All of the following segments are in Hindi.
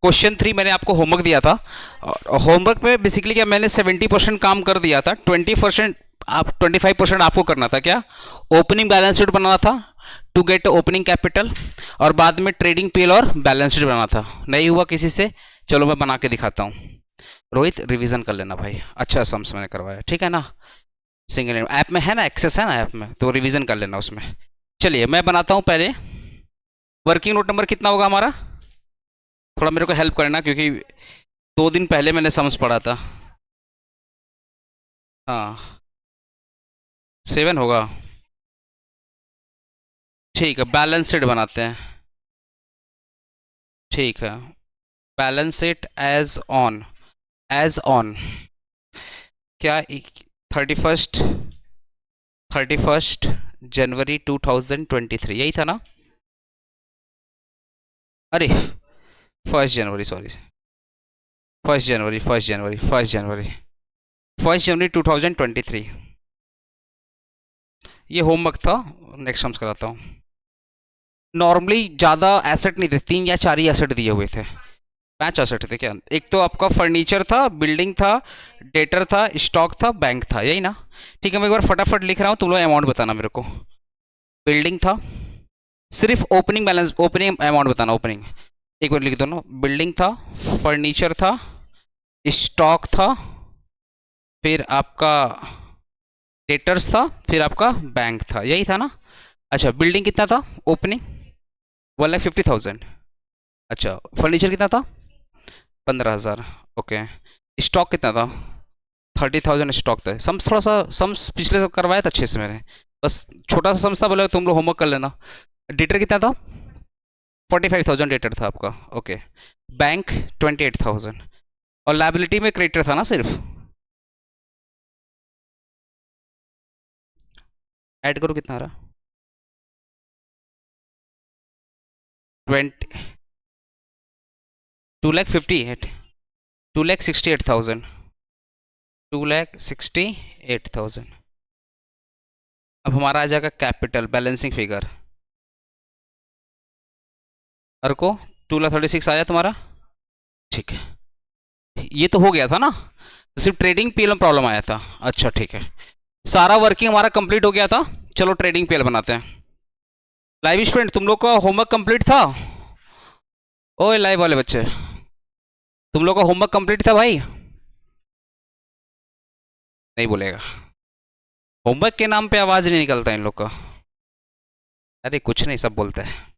क्वेश्चन 3 मैंने आपको होमवर्क दिया था, और होमवर्क में बेसिकली क्या मैंने 70% काम कर दिया था, 20% आप 25% आपको करना था। क्या? ओपनिंग बैलेंस शीट बनाना था टू गेट ओपनिंग कैपिटल, और बाद में ट्रेडिंग पीएल और बैलेंस शीट बनाना था। नहीं हुआ किसी से? चलो मैं बना के दिखाता हूँ। रोहित रिवीजन कर लेना भाई, अच्छा सम्स मैंने करवाया, ठीक है ना? सिंगल ऐप में है ना, एक्सेस है ना ऐप में, तो रिवीजन कर लेना उसमें। चलिए मैं बनाता हूँ पहले। वर्किंग नोट नंबर कितना होगा हमारा? थोड़ा मेरे को हेल्प करना, क्योंकि 2 दिन पहले मैंने समझ पढ़ा था। हाँ, 7 होगा। ठीक है, बैलेंस शीट बनाते हैं। ठीक है, बैलेंस शीट एज ऑन क्या? 31 जनवरी 2023 यही था ना? अरे 1 जनवरी, सॉरी, 1 जनवरी 2023। ये होमवर्क था, नेक्स्ट सम्स कराता हूँ। नॉर्मली ज़्यादा एसेट नहीं थे, 3 या 4 ही एसेट दिए हुए थे। 5 एसेट थे क्या? एक तो आपका फर्नीचर था, बिल्डिंग था, डेटर था, स्टॉक था, बैंक था, यही ना? ठीक है, मैं एक बार फटाफट लिख रहा हूँ, तुम लोग अमाउंट बताना मेरे को। बिल्डिंग था, सिर्फ ओपनिंग बैलेंस, ओपनिंग अमाउंट बताना, ओपनिंग। एक बार लिख दो ना। बिल्डिंग था, फर्नीचर था, स्टॉक था, फिर आपका डेटर्स था, फिर आपका बैंक था, यही था ना? अच्छा, बिल्डिंग कितना था ओपनिंग? 1,50,000। अच्छा, फर्नीचर कितना था? 15,000। ओके, स्टॉक कितना था? 30,000 स्टॉक था। सम्स थोड़ा सा, सम्स पिछले सब करवाया था अच्छे से मैंने, बस छोटा सा सम्स था, बोले तुम लोग होमवर्क कर लेना। डेटर कितना था? 45,000 डेटर था आपका। ओके, बैंक 28,000, और लाइबिलिटी में क्रेडिटर था ना सिर्फ? ऐड करो, कितना आ रहा? 20, 2,58,000, 2,68,000, 2,68,000। अब हमारा आ जाएगा कैपिटल बैलेंसिंग फिगर। और को 2,36 आया तुम्हारा? ठीक है, ये तो हो गया था ना, सिर्फ ट्रेडिंग पीएल में प्रॉब्लम आया था। अच्छा ठीक है, सारा वर्किंग हमारा कंप्लीट हो गया था। चलो ट्रेडिंग पीएल बनाते हैं। लाइव स्टूडेंट, तुम लोग का होमवर्क कंप्लीट था? ओए लाइव वाले बच्चे, तुम लोग का होमवर्क कंप्लीट था भाई? नहीं बोलेगा, होमवर्क के नाम पे आवाज नहीं निकलता इन लोग का। अरे कुछ नहीं, सब बोलते हैं।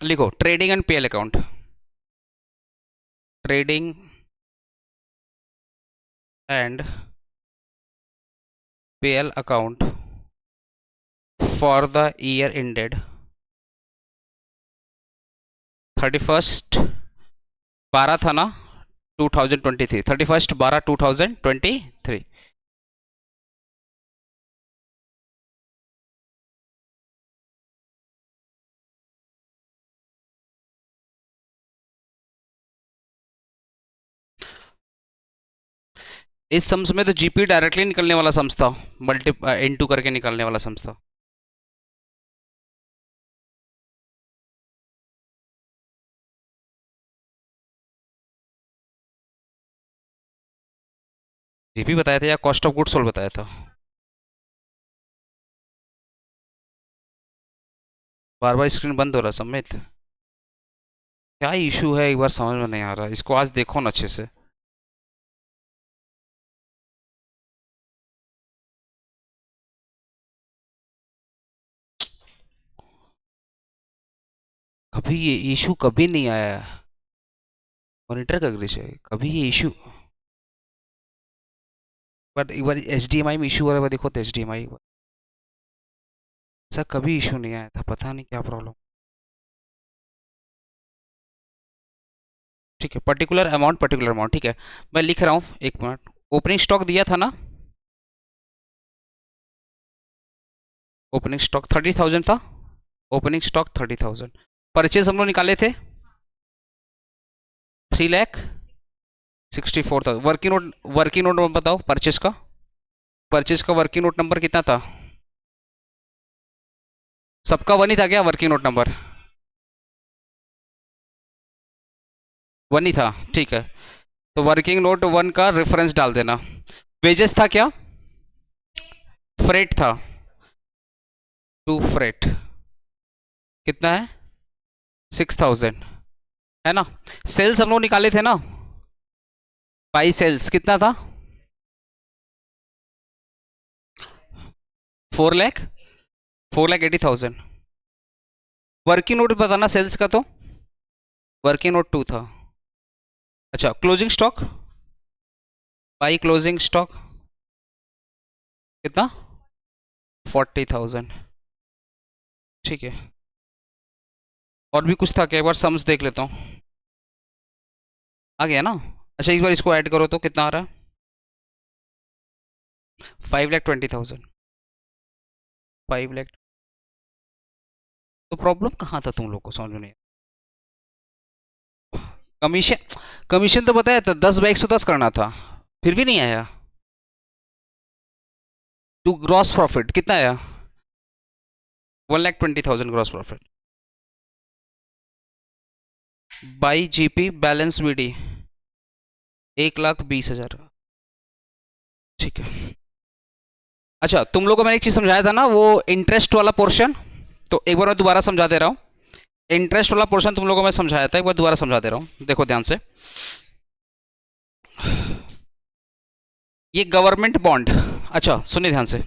लिखो trading and PL account. Trading and PL account for the year ended 31 12 था ना 2023, 31 12 2023। इस सम्स में तो जीपी डायरेक्टली निकलने वाला सम्स था, मल्टी इनटू करके निकलने वाला सम्स था। जीपी बताया था या कॉस्ट ऑफ गुड्स सोल्ड बताया था? बार बार स्क्रीन बंद हो रहा समित, क्या इशू है एक बार समझ में नहीं आ रहा, इसको आज देखो ना अच्छे से। कभी ये इशू कभी नहीं आया, मॉनिटर का ग्लिच है, कभी ये इशू। बट एक बार एच डी एम आई में इशू हो रहा है, देखो तो एच डी एम आई ऐसा कभी इशू नहीं आया था, पता नहीं क्या प्रॉब्लम। ठीक है, पर्टिकुलर अमाउंट ठीक है, मैं लिख रहा हूँ, एक मिनट। ओपनिंग स्टॉक दिया था ना, ओपनिंग स्टॉक 30,000 था, ओपनिंग स्टॉक 30,000। परचेज हम लोग निकाले थे 3,64,000। वर्किंग नोट बताओ परचेज का, वर्किंग नोट नंबर कितना था? सबका वन ही था क्या वर्किंग नोट नंबर? वन ही था, ठीक है। तो वर्किंग नोट वन का रेफरेंस डाल देना। वेजेस था क्या? फ्रेट था, टू फ्रेट कितना है? 6000 है ना। सेल्स हम लोग निकाले थे ना, बाई सेल्स कितना था? 4 लाख, 4,80,000। वर्किंग नोट बताना सेल्स का, तो वर्किंग नोट 2 था। अच्छा, closing stock, by closing stock कितना? 40,000, ठीक है। और भी कुछ था क्या? एक बार सम्स देख लेता हूँ। आ गया ना? अच्छा, एक बार इसको ऐड करो तो कितना आ रहा है? 5,20,000, 5 लाख। तो प्रॉब्लम कहाँ था तुम लोग को समझ में नहीं? कमीशन, कमीशन तो बताया था 10/110 करना था, फिर भी नहीं आया। टू ग्रॉस प्रॉफिट कितना आया? 1,20,000 gross profit. By GP balance BD 1,20,000, ठीक है। अच्छा, तुम लोगों को मैंने एक चीज समझाया था ना, वो इंटरेस्ट वाला पोर्शन, तो एक बार मैं दोबारा समझा दे रहा हूँ। इंटरेस्ट वाला पोर्शन तुम लोगों को मैं समझाया था, एक बार दोबारा समझा दे रहा हूँ, देखो ध्यान से। ये गवर्नमेंट बॉन्ड, अच्छा सुनिए ध्यान से,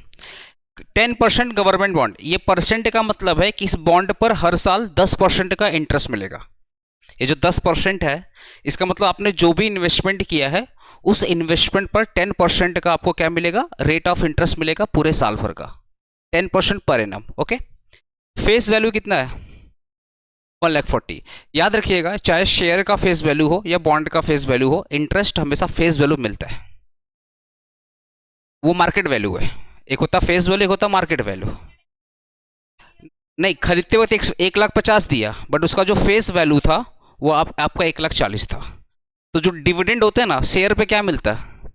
10% गवर्नमेंट बॉन्ड, ये परसेंट का मतलब है कि इस बॉन्ड पर हर साल 10% का इंटरेस्ट मिलेगा। ये जो 10% है, इसका मतलब आपने जो भी इन्वेस्टमेंट किया है उस इन्वेस्टमेंट पर 10% का आपको क्या मिलेगा? रेट ऑफ इंटरेस्ट मिलेगा पूरे साल भर का, 10% per annum. Okay, face value कितना है? 1,40,000। याद रखिएगा, चाहे शेयर का फेस वैल्यू हो या बॉन्ड का फेस वैल्यू हो, इंटरेस्ट हमेशा फेस वैल्यू मिलता है, वो मार्केट वैल्यू है। एक होता फेस वैल्यू, एक होता मार्केट वैल्यू। नहीं, खरीदते वक्त 1,50,000 दिया, बट उसका जो फेस वैल्यू था वो आपका 1,40,000 था। तो जो डिविडेंड होते हैं ना, शेयर पे क्या मिलता है?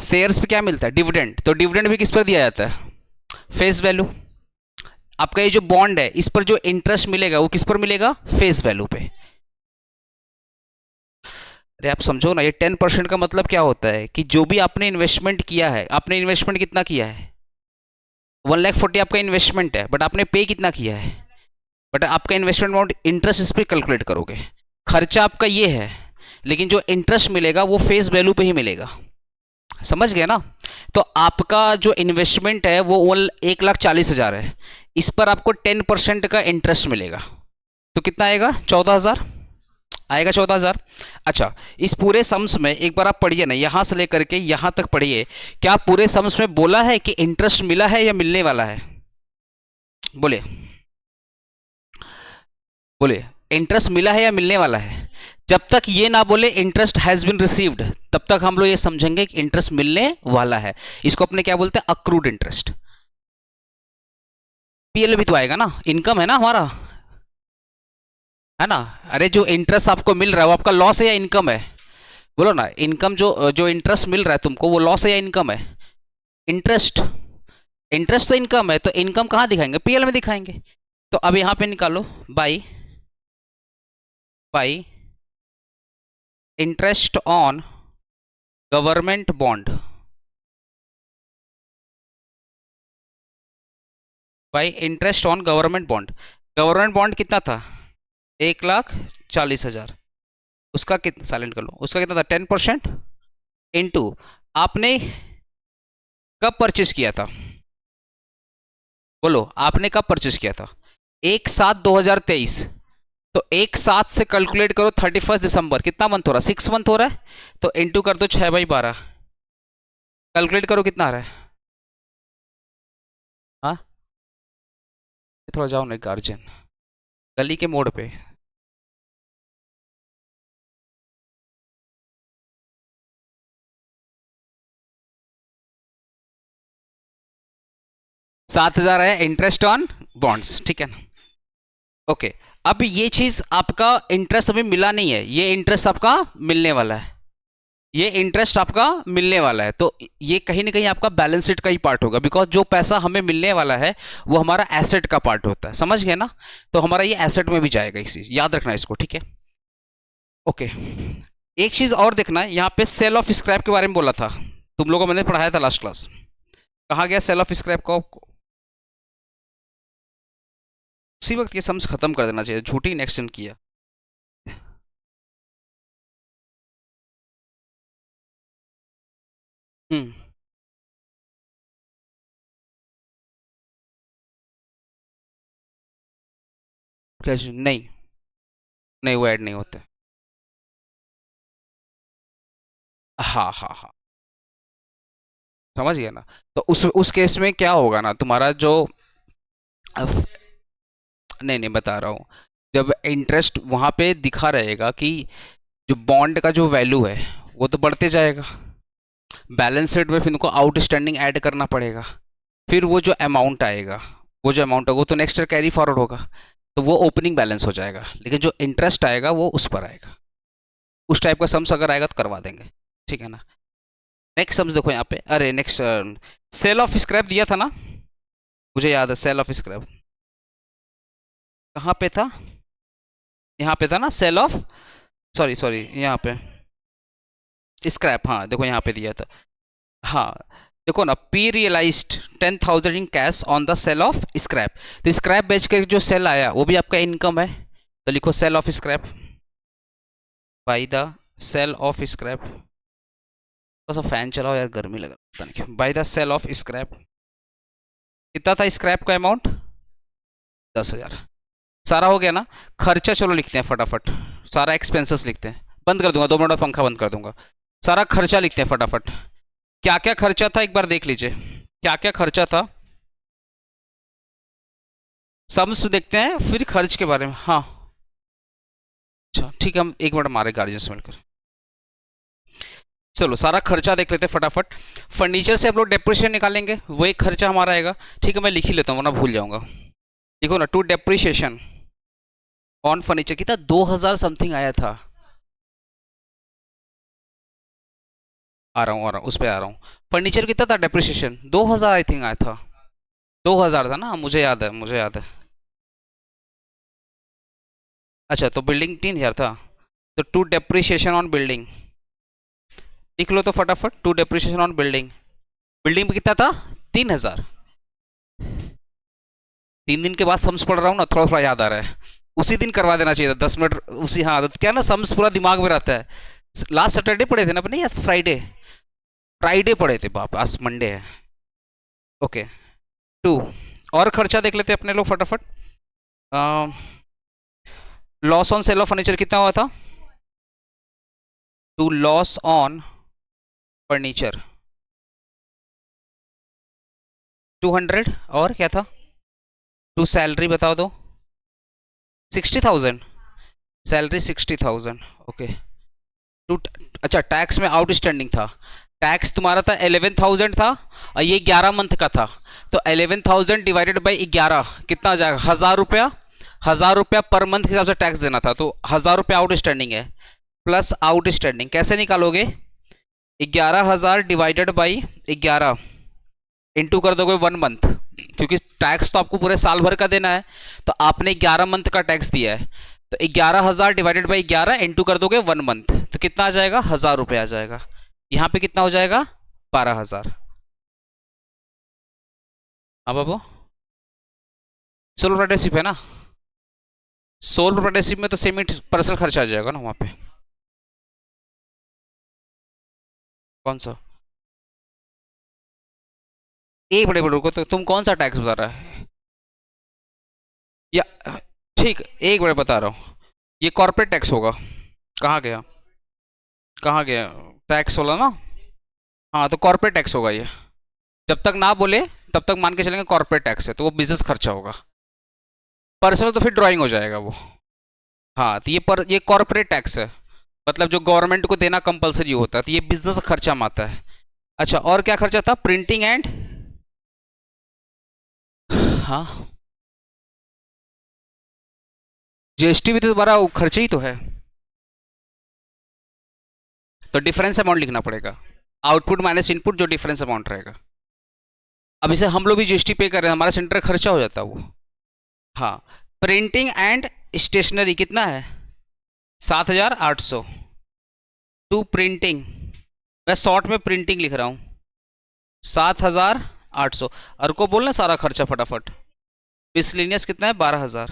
शेयर्स पे क्या मिलता है? डिविडेंड। तो डिविडेंड भी किस पर दिया जाता है? Face value. आपका ये जो बॉन्ड है, इस पर जो इंटरेस्ट मिलेगा वो किस पर मिलेगा? फेस वैल्यू पे। अरे आप समझो ना, ये 10% का मतलब क्या होता है कि जो भी आपने इन्वेस्टमेंट किया है, आपने इन्वेस्टमेंट कितना किया है? 1,40,000 आपका इन्वेस्टमेंट है, बट आपने पे कितना किया है? बट आपका इन्वेस्टमेंट अमाउंट इंटरेस्ट इस पर कैलकुलेट करोगे। खर्चा आपका ये है, लेकिन जो इंटरेस्ट मिलेगा वो फेस वैल्यू पे ही मिलेगा। समझ गए ना? तो आपका जो इन्वेस्टमेंट है वो 1,40,000 है, इस पर आपको 10% का इंटरेस्ट मिलेगा, तो कितना आएगा? 14,000 आएगा, 14,000। अच्छा, इस पूरे सम्स में एक बार आप पढ़िए ना, यहां से लेकर के यहां तक पढ़िए, क्या पूरे सम्स में बोला है कि इंटरेस्ट मिला है या मिलने वाला है? बोले बोले, इंटरेस्ट मिला है या मिलने वाला है? जब तक ये ना बोले इंटरेस्ट हैज बीन रिसीव्ड, तब तक हम लोग ये समझेंगे कि इंटरेस्ट मिलने वाला है। इसको अपने क्या बोलते हैं? Accrued interest. पीएल भी तो आएगा ना, इनकम है ना हमारा, है ना। अरे जो इंटरेस्ट आपको मिल रहा है वो आपका लॉस है या इनकम है? बोलो ना, इनकम जो जो इंटरेस्ट मिल रहा है तुमको, वो लॉस है या इनकम है? इंटरेस्ट। इंटरेस्ट तो इनकम है, तो इनकम कहाँ दिखाएंगे? पीएल में दिखाएंगे। तो अब यहां पे निकालो, by by interest on government bond, by interest on government bond. Government bond कितना था? 1,40,000। उसका कितना, साइलेंट कर लो, उसका कितना था? 10% इंटू, आपने कब परचेज किया था? बोलो, आपने कब परचेज किया था? 1/7/2023। तो 1/7 से कैलकुलेट करो 31 दिसंबर, कितना मंथ हो रहा है? 6 मंथ हो रहा है, तो इंटू कर दो 6/12, कैलकुलेट करो कितना आ रहा है। हाँ, थोड़ा जाओ ना गार्जियन, गली के मोड़ पे। 7,000 है इंटरेस्ट ऑन बॉन्ड्स, ठीक है ना। ओके, अब ये चीज आपका इंटरेस्ट अभी मिला नहीं है, ये इंटरेस्ट आपका मिलने वाला है, ये इंटरेस्ट आपका मिलने वाला है। तो ये कहीं ना कहीं आपका बैलेंस शीट का ही पार्ट होगा, बिकॉज जो पैसा हमें मिलने वाला है वो हमारा एसेट का पार्ट होता है, समझ गए ना। तो हमारा ये एसेट में भी जाएगा, इस चीज याद रखना इसको, ठीक है। ओके, एक चीज और देखना है, यहाँ पे सेल ऑफ स्क्रैप के बारे में बोला था तुम लोगों को, मैंने पढ़ाया था लास्ट क्लास। कहाँ गया सेल ऑफ स्क्रैप को? उसी वक्त ये सम्स खत्म कर देना चाहिए, झूठी इंजेक्शन किया। हम्म। कैसे नहीं? नहीं, वो ऐड नहीं होते। हाँ हाँ हाँ, समझ गया ना। तो उस केस में क्या होगा ना, तुम्हारा जो नहीं नहीं बता रहा हूँ, जब इंटरेस्ट वहां पे दिखा रहेगा कि जो बॉन्ड का जो वैल्यू है वो तो बढ़ते जाएगा, बैलेंस शीट में फिर उनको आउटस्टैंडिंग ऐड करना पड़ेगा, फिर वो जो अमाउंट आएगा, वो जो अमाउंट है वो तो नेक्स्ट ईयर कैरी फॉरवर्ड होगा, तो वो ओपनिंग बैलेंस हो जाएगा, लेकिन जो इंटरेस्ट आएगा वो उस पर आएगा। उस टाइप का सम्स अगर आएगा तो करवा देंगे, ठीक है ना। नेक्स्ट सम्स देखो यहाँ पे, अरे नेक्स्ट सेल ऑफ स्क्रैप दिया था ना, मुझे याद है सेल ऑफ स्क्रैप कहाँ पे था, यहाँ पे था ना सेल ऑफ, सॉरी सॉरी यहाँ पे स्क्रैप, हाँ देखो यहाँ पे दिया था। हाँ देखो ना, P realised 10,000 in cash on the sale of scrap, तो स्क्रैप बेच के जो सेल आया वो भी आपका इनकम है, तो लिखो sale of scrap by the sale of scrap. थोड़ा सा फैन चलाओ यार, गर्मी लग रहा है by the sale of scrap. कितना था स्क्रैप का अमाउंट? 10,000। सारा हो गया ना। खर्चा चलो लिखते हैं फटाफट, सारा एक्सपेंसेस लिखते हैं, बंद कर दूंगा 2 मिनट, पंखा बंद कर दूंगा। सारा खर्चा लिखते हैं फटाफट, क्या क्या खर्चा था एक बार देख लीजिए, क्या क्या खर्चा था। सम्स देखते हैं फिर खर्च के बारे में, हाँ अच्छा ठीक है, हम एक मिनट मारे गार्जियन से मिलकर। चलो सारा खर्चा देख लेते हैं फटाफट। फर्नीचर से हम लोग डेप्रिसिएशन निकालेंगे, वो एक खर्चा हमारा आएगा, ठीक है मैं लिख ही लेता हूँ वरना भूल जाऊंगा। देखो ना, टू डेप्रिसिएशन ऑन फर्नीचर कितना 2,000 समथिंग आया था। आ रहा हूँ उस पर आ रहा हूँ। फर्नीचर कितना था डेप्रिसिएशन? 2,000 आई थिंक आया था, 2,000 था ना, मुझे याद है मुझे याद है। अच्छा तो बिल्डिंग 3,000 था, तो टू डेप्रिसिएशन ऑन बिल्डिंग लिख लो तो फटाफट, to depreciation on building. Building में कितना था? 3,000। 3 दिन के बाद सम्स पढ़ रहा हूँ ना, थोड़ा थोड़ा याद आ रहा है, उसी दिन करवा देना चाहिए था 10 मिनट उसी, हाँ तो क्या ना सम्स पूरा दिमाग में रहता है। लास्ट सैटरडे पढ़े थे ना अपने, या फ्राइडे? फ्राइडे पढ़े थे बाप, आज मंडे है। ओके, टू और खर्चा देख लेते हैं अपने लोग फटाफट। Loss on sale of furniture कितना हुआ था? टू लॉस ऑन फर्नीचर 200, और क्या था? टू सैलरी बताओ दो, 60,000, सैलरी 60,000। ओके टू, अच्छा टैक्स में आउटस्टैंडिंग था, टैक्स तुम्हारा था 11,000 था, और ये 11 मंथ का था, तो 11,000 डिवाइडेड बाई 11 कितना आ जाएगा? 1,000 रुपया। 1,000 रुपया पर मंथ के हिसाब से टैक्स देना था, तो 1,000 रुपया आउटस्टैंडिंग है, प्लस आउटस्टैंडिंग कैसे निकालोगे? 11,000 डिवाइडेड बाई 11 इंटू कर दोगे 1 मंथ, क्योंकि टैक्स तो आपको पूरे साल भर का देना है, तो आपने 11 मंथ का टैक्स दिया है, तो 11,000 डिवाइडेड बाई 11 इंटू कर दोगे 1 मंथ, तो कितना आ जाएगा? 1,000 रुपये आ जाएगा। यहाँ पे कितना हो जाएगा? 12,000। हाँ बाबू, सोल प्रोप्राइटरशिप है ना, सोल प्रोप्राइटरशिप में तो सेमी पर्सनल खर्चा आ जाएगा ना वहाँ पे। कौन सा? एक बड़े बड़े को, तो तुम कौन सा टैक्स बता रहा है? या ठीक, एक बड़े बता रहा हूँ, ये कॉर्पोरेट टैक्स होगा। कहाँ गया, कहाँ गया टैक्स वाला ना? हाँ तो कॉर्पोरेट टैक्स होगा ये, जब तक ना बोले तब तक मान के चलेंगे कॉर्पोरेट टैक्स है, तो वो बिजनेस खर्चा होगा। पर्सनल तो फिर ड्राइंग हो जाएगा वो। हाँ तो ये कॉर्पोरेट टैक्स है, मतलब जो गवर्नमेंट को देना कंपलसरी होता है, तो ये बिजनेस खर्चा में आता है। अच्छा और क्या खर्चा था? प्रिंटिंग एंड, हाँ जीएसटी भी तो तुम्हारा खर्चा ही तो है, तो डिफरेंस अमाउंट लिखना पड़ेगा, आउटपुट माइनस इनपुट जो डिफरेंस अमाउंट रहेगा। अब इसे हम लोग भी जीएसटी पे कर रहे हैं, हमारा सेंटर खर्चा हो जाता है वो। हाँ प्रिंटिंग एंड स्टेशनरी कितना है? 7,800 टू प्रिंटिंग, मैं शॉर्ट में प्रिंटिंग लिख रहा हूँ, 7,800। और को बोलना सारा खर्चा फटाफट। मिसलेनियस कितना है? 12,000।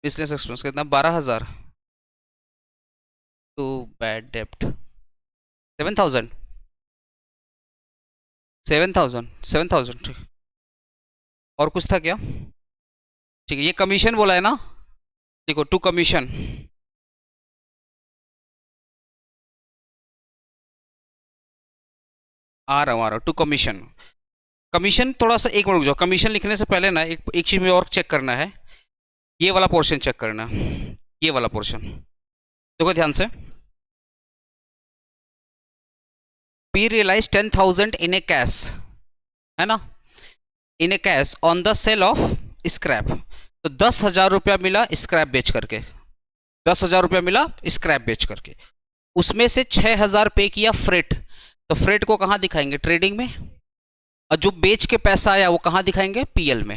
बिजनेस एक्सपेंस कितना? 12,000 टू बैड डेप्ट 7,000, 7,000, 7,000 ठीक। और कुछ था क्या? ठीक है, ये कमीशन बोला है ना, देखो टू कमीशन, आ रहा हूँ टू कमीशन। कमीशन थोड़ा सा एक मिनट रुक जाओ, कमीशन लिखने से पहले ना एक चीज में और चेक करना है, ये वाला पोर्शन चेक करना, ये वाला पोर्शन देखो ध्यान से। P realise 10,000 in a cash, है ना, in a cash on the sale of scrap. तो 10,000 रुपया मिला स्क्रैप बेच करके, 10,000 रुपया मिला स्क्रैप बेच करके। उसमें से 6,000 पे किया फ्रेट, तो फ्रेट को कहाँ दिखाएंगे? ट्रेडिंग में। और जो बेच के पैसा आया वो कहाँ दिखाएंगे? पीएल में।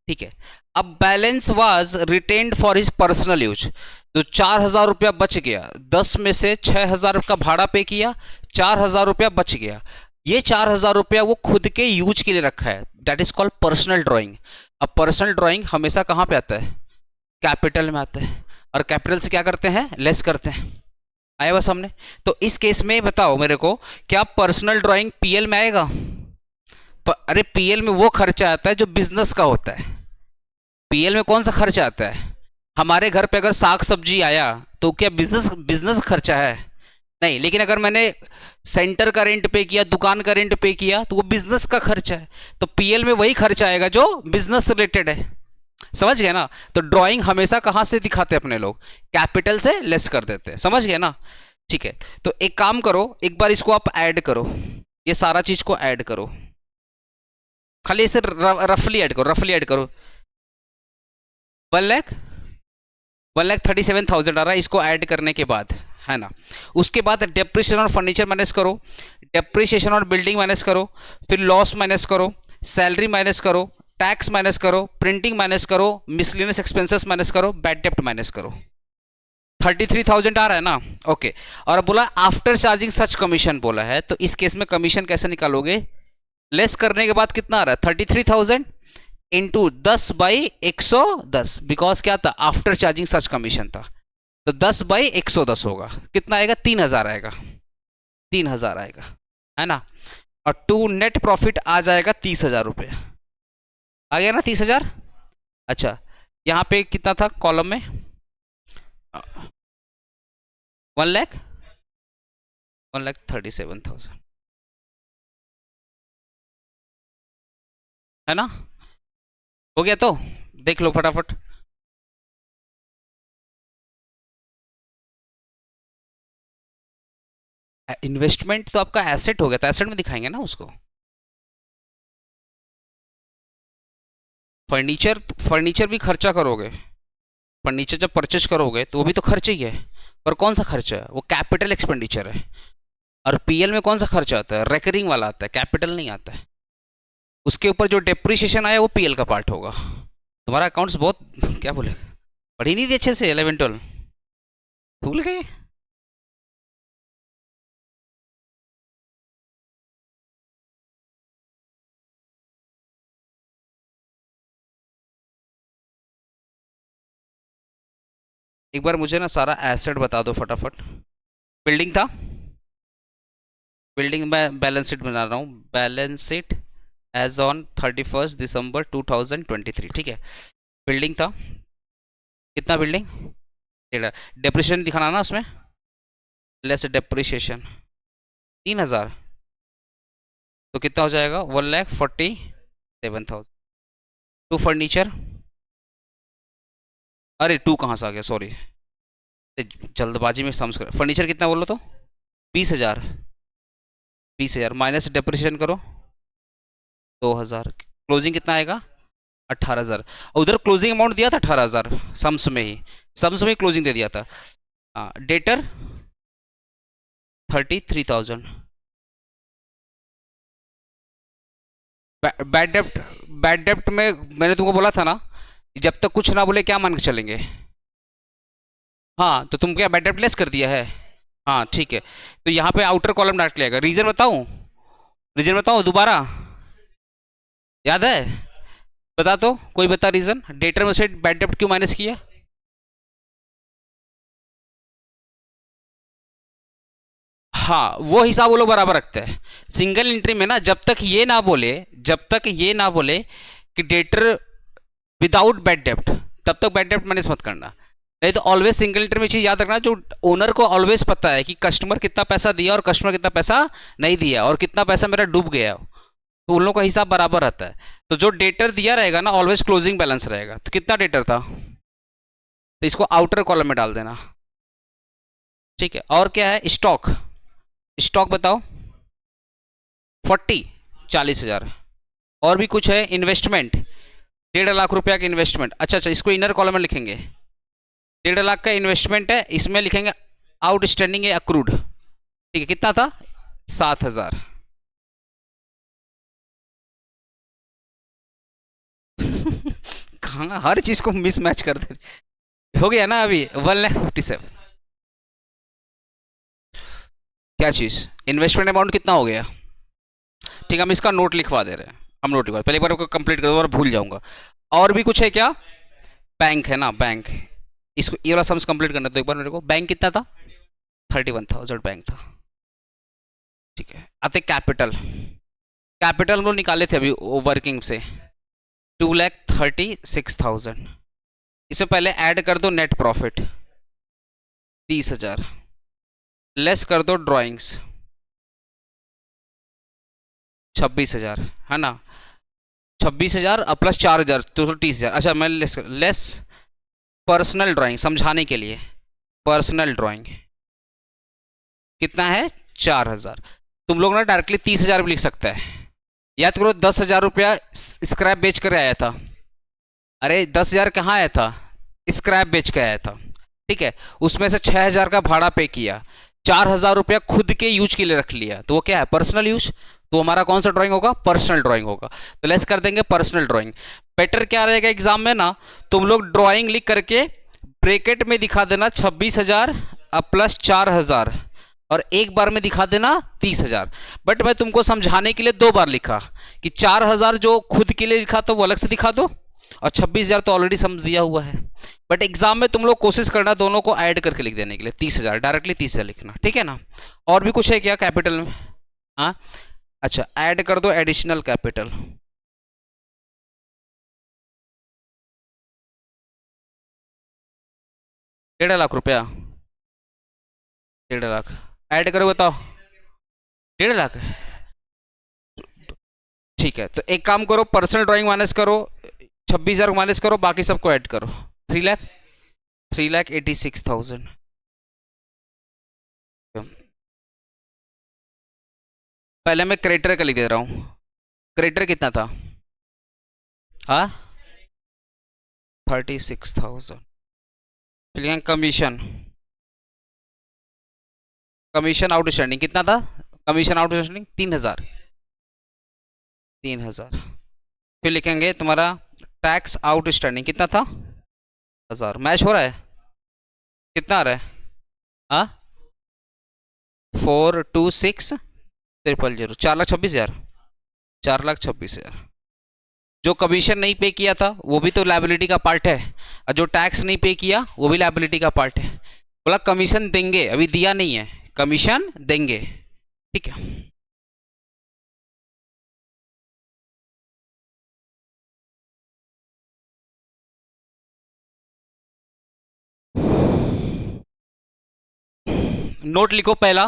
ठीक है, अब balance was retained for his personal use, तो 4,000 रुपया बच गया, 10 में से 6,000 का भाड़ा पे किया, 4,000 रुपया बच गया। ये 4,000 रुपया वो खुद के यूज के लिए रखा है, that is called personal drawing. अब पर्सनल ड्राइंग हमेशा कहाँ पे आता है? कैपिटल में आता है, और कैपिटल से क्या करते हैं? लेस करते हैं। आया बस हमने। तो इस केस में बताओ मेरे को, क्या पर्सनल ड्राइंग पीएल में आएगा? अरे पीएल में वो खर्चा आता है जो बिजनेस का होता है। पीएल में कौन सा खर्चा आता है? हमारे घर पे अगर साग सब्जी आया तो क्या बिजनेस बिजनेस खर्चा है? नहीं। लेकिन अगर मैंने सेंटर का रेंट पे किया, दुकान का रेंट पे किया, तो वो बिजनेस का खर्चा है। तो पीएल में वही खर्चा आएगा जो बिजनेस रिलेटेड है। समझ गए ना? तो ड्राइंग हमेशा कहां से दिखाते हैं अपने लोग? कैपिटल से लेस कर देते हैं। समझ गए ना? ठीक है, तो एक काम करो, एक बार इसको आप ऐड करो, ये सारा चीज को ऐड करो, खाली इसे रफली ऐड करो, रफली ऐड करो। 1,37,000 आ रहा है इसको ऐड करने के बाद, है ना। उसके बाद डेप्रिसिएशन और फर्नीचर माइनस करो, डेप्रिसिएशन और बिल्डिंग माइनस करो, फिर लॉस माइनस करो, सैलरी माइनस करो, टैक्स माइनस करो, प्रिंटिंग माइनस करो, मिसलेनियस एक्सपेंसेस माइनस करो, बैड डेप्ट माइनस करो। 33,000 आ रहा है ना? ओके। और बोला आफ्टर चार्जिंग सच कमीशन बोला है, तो इस केस में कमीशन कैसे निकालोगे? लेस करने के बाद कितना आ रहा है? 33,000 इंटू 10/110, बिकॉज क्या था? आफ्टर चार्जिंग सच कमीशन था, तो 10/110 होगा। कितना आएगा? 3,000 आएगा, 3,000 आएगा, है ना। और टू नेट प्रॉफिट आ जाएगा 30,000 रुपये। आ गया ना 30,000? अच्छा, यहाँ पे कितना था कॉलम में? 1,37,000, है ना। हो गया, तो देख लो फटाफट। इन्वेस्टमेंट तो आपका एसेट हो गया, तो एसेट में दिखाएंगे ना उसको। फर्नीचर, फर्नीचर भी खर्चा करोगे, फर्नीचर जब परचेज करोगे तो वो भी तो खर्चा ही है, पर कौन सा खर्चा है? वो कैपिटल एक्सपेंडिचर है। और पीएल में कौन सा खर्चा आता है? रेकरिंग वाला आता है, कैपिटल नहीं आता है। उसके ऊपर जो डेप्रिसिएशन आया वो पीएल का पार्ट होगा। तुम्हारा अकाउंट्स बहुत क्या बोले, पढ़ी नहीं थी अच्छे से 11-12, भूल गए। एक बार मुझे ना सारा एसेट बता दो फटाफट। बिल्डिंग था, बिल्डिंग में बैलेंस शीट बना रहा हूँ, balance sheet as on 31 December 2023, ठीक है। बिल्डिंग था कितना? बिल्डिंग डेप्रिसिएशन दिखाना ना उसमें, लेस डेप्रिसिएशन 3,000, तो कितना हो जाएगा? 1,47,000। टू फर्नीचर, अरे टू कहाँ से आ गया, सॉरी, जल्दबाजी में समझ कर। फर्नीचर कितना बोलो तो? 20,000, 20,000 माइनस डेप्रिसिएशन करो 2,000, क्लोजिंग कितना आएगा? 18,000। उधर क्लोजिंग अमाउंट दिया था 18,000, सम्स में ही, सम्स में क्लोजिंग दे दिया था। डेटर 33,000। बैड डेप्ट, बैड डेप्ट में मैंने तुमको बोला था ना, जब तक कुछ ना बोले क्या मान के चलेंगे? हाँ तो तुम क्या बैड डेब्ट लेस कर दिया है। हाँ ठीक है, तो यहाँ पे आउटर कॉलम डायरेक्ट लेगा। रीजन बताऊँ, रीजन बताऊँ दोबारा, याद है? बता तो, कोई बता रीजन, डेटर में से बैड डेब्ट क्यों माइनस किया? हाँ वो हिसाब वो लोग बराबर रखते हैं। सिंगल एंट्री में ना, जब तक ये ना बोले, जब तक ये ना बोले कि डेटर विदाउट बैड डेब्ट, तब तक बैड डेब्ट माइनस मत करना। नहीं तो ऑलवेज सिंगल एंट्री में चीज याद रखना, जो ओनर को ऑलवेज पता है कि कस्टमर कितना पैसा दिया और कस्टमर कितना पैसा नहीं दिया और कितना पैसा मेरा डूब गया, तो उन लोगों का हिसाब बराबर रहता है। तो जो डेटर दिया रहेगा ना, ऑलवेज क्लोजिंग बैलेंस रहेगा। तो कितना डेटर था, तो इसको आउटर कॉलम में डाल देना। ठीक है, और क्या है, स्टॉक, स्टॉक बताओ। 40, 40,000। और भी कुछ है, इन्वेस्टमेंट, 1.5 लाख रुपया का इन्वेस्टमेंट। अच्छा अच्छा, इसको इनर कॉलम में लिखेंगे। 1.5 लाख का इन्वेस्टमेंट है, इसमें लिखेंगे आउटस्टैंडिंग है अक्रूड। ठीक है, कितना था, 7,000। कहाँ हर चीज को मिसमैच कर दे, हो गया ना अभी 1,57,000। क्या चीज, इन्वेस्टमेंट अमाउंट कितना हो गया। ठीक है, हम इसका नोट लिखवा दे रहे हैं, हम नोट लिखवा, पहले एक बार कंप्लीट कर दो और भूल जाऊंगा। और भी कुछ है क्या, बैंक है ना, बैंक, इसको ये वाला सम्स कंप्लीट करना, तो एक बार मेरे को, बैंक कितना था, 31,000 बैंक था। ठीक है, आते कैपिटल, कैपिटल हम लोग निकाले थे अभी वर्किंग से, 2,36,000। इसमें पहले ऐड कर दो नेट प्रॉफिट 30,000, लेस कर दो ड्राइंग्स 26,000, है ना, 26,000 प्लस 4,000 तो 30,000। अच्छा मैं लेस पर्सनल ड्राइंग, समझाने के लिए, पर्सनल ड्राइंग कितना है, 4,000। तुम लोग ना डायरेक्टली 30,000 भी लिख सकता है। याद करो 10,000 रुपया स्क्रैप बेच कर आया था। अरे 10,000 कहाँ आया था, स्क्रैप बेच के आया था। ठीक है, उसमें से 6,000 का भाड़ा पे किया, 4,000 रुपया खुद के यूज के लिए रख लिया, तो वो क्या है, पर्सनल यूज। तो हमारा कौन सा ड्राइंग होगा, पर्सनल ड्राइंग होगा। तो लेस कर देंगे पर्सनल ड्राइंग। बेटर क्या रहेगा एग्जाम में ना, तुम लोग ड्राइंग लिख करके ब्रैकेट में दिखा देना 26,000 प्लस 4,000, और एक बार में दिखा देना 30,000। बट मैं तुमको समझाने के लिए 2 बार लिखा, कि 4,000 जो खुद के लिए लिखा तो वो अलग से दिखा दो, और 26,000 तो ऑलरेडी समझ दिया हुआ है। बट एग्जाम में तुम लोग कोशिश करना दोनों को ऐड करके लिख देने के लिए, 30,000 डायरेक्टली 30,000 लिखना, ठीक है ना। और भी कुछ है क्या कैपिटल में, हाँ। अच्छा, ऐड कर दो additional capital, ₹1.5 lakh, 1.5 lakh add करो, बताओ 1.5 लाख। ठीक है, तो एक काम करो, पर्सनल ड्राइंग माइनस करो, 26,000 माइनस करो, बाकी सबको ऐड करो, 3 लाख, 3,86,000। पहले मैं क्रेडिटर का लिख दे रहा हूँ। क्रेडिटर कितना था, हाँ, 36,000। फिर कमीशन, कमीशन आउटस्टैंडिंग कितना था, कमीशन आउटस्टैंडिंग 3,000, 3,000। फिर लिखेंगे तुम्हारा टैक्स आउटस्टैंडिंग कितना था, 1,000। मैच हो रहा है, कितना आ रहा है, हाँ, 426,000, 4,26,000, 4,26,000। जो कमीशन नहीं पे किया था वो भी तो लायबिलिटी का पार्ट है, और जो टैक्स नहीं पे किया वो भी लायबिलिटी का पार्ट है। बोला कमीशन देंगे, अभी दिया नहीं है, कमीशन देंगे, ठीक है। नोट लिखो, पहला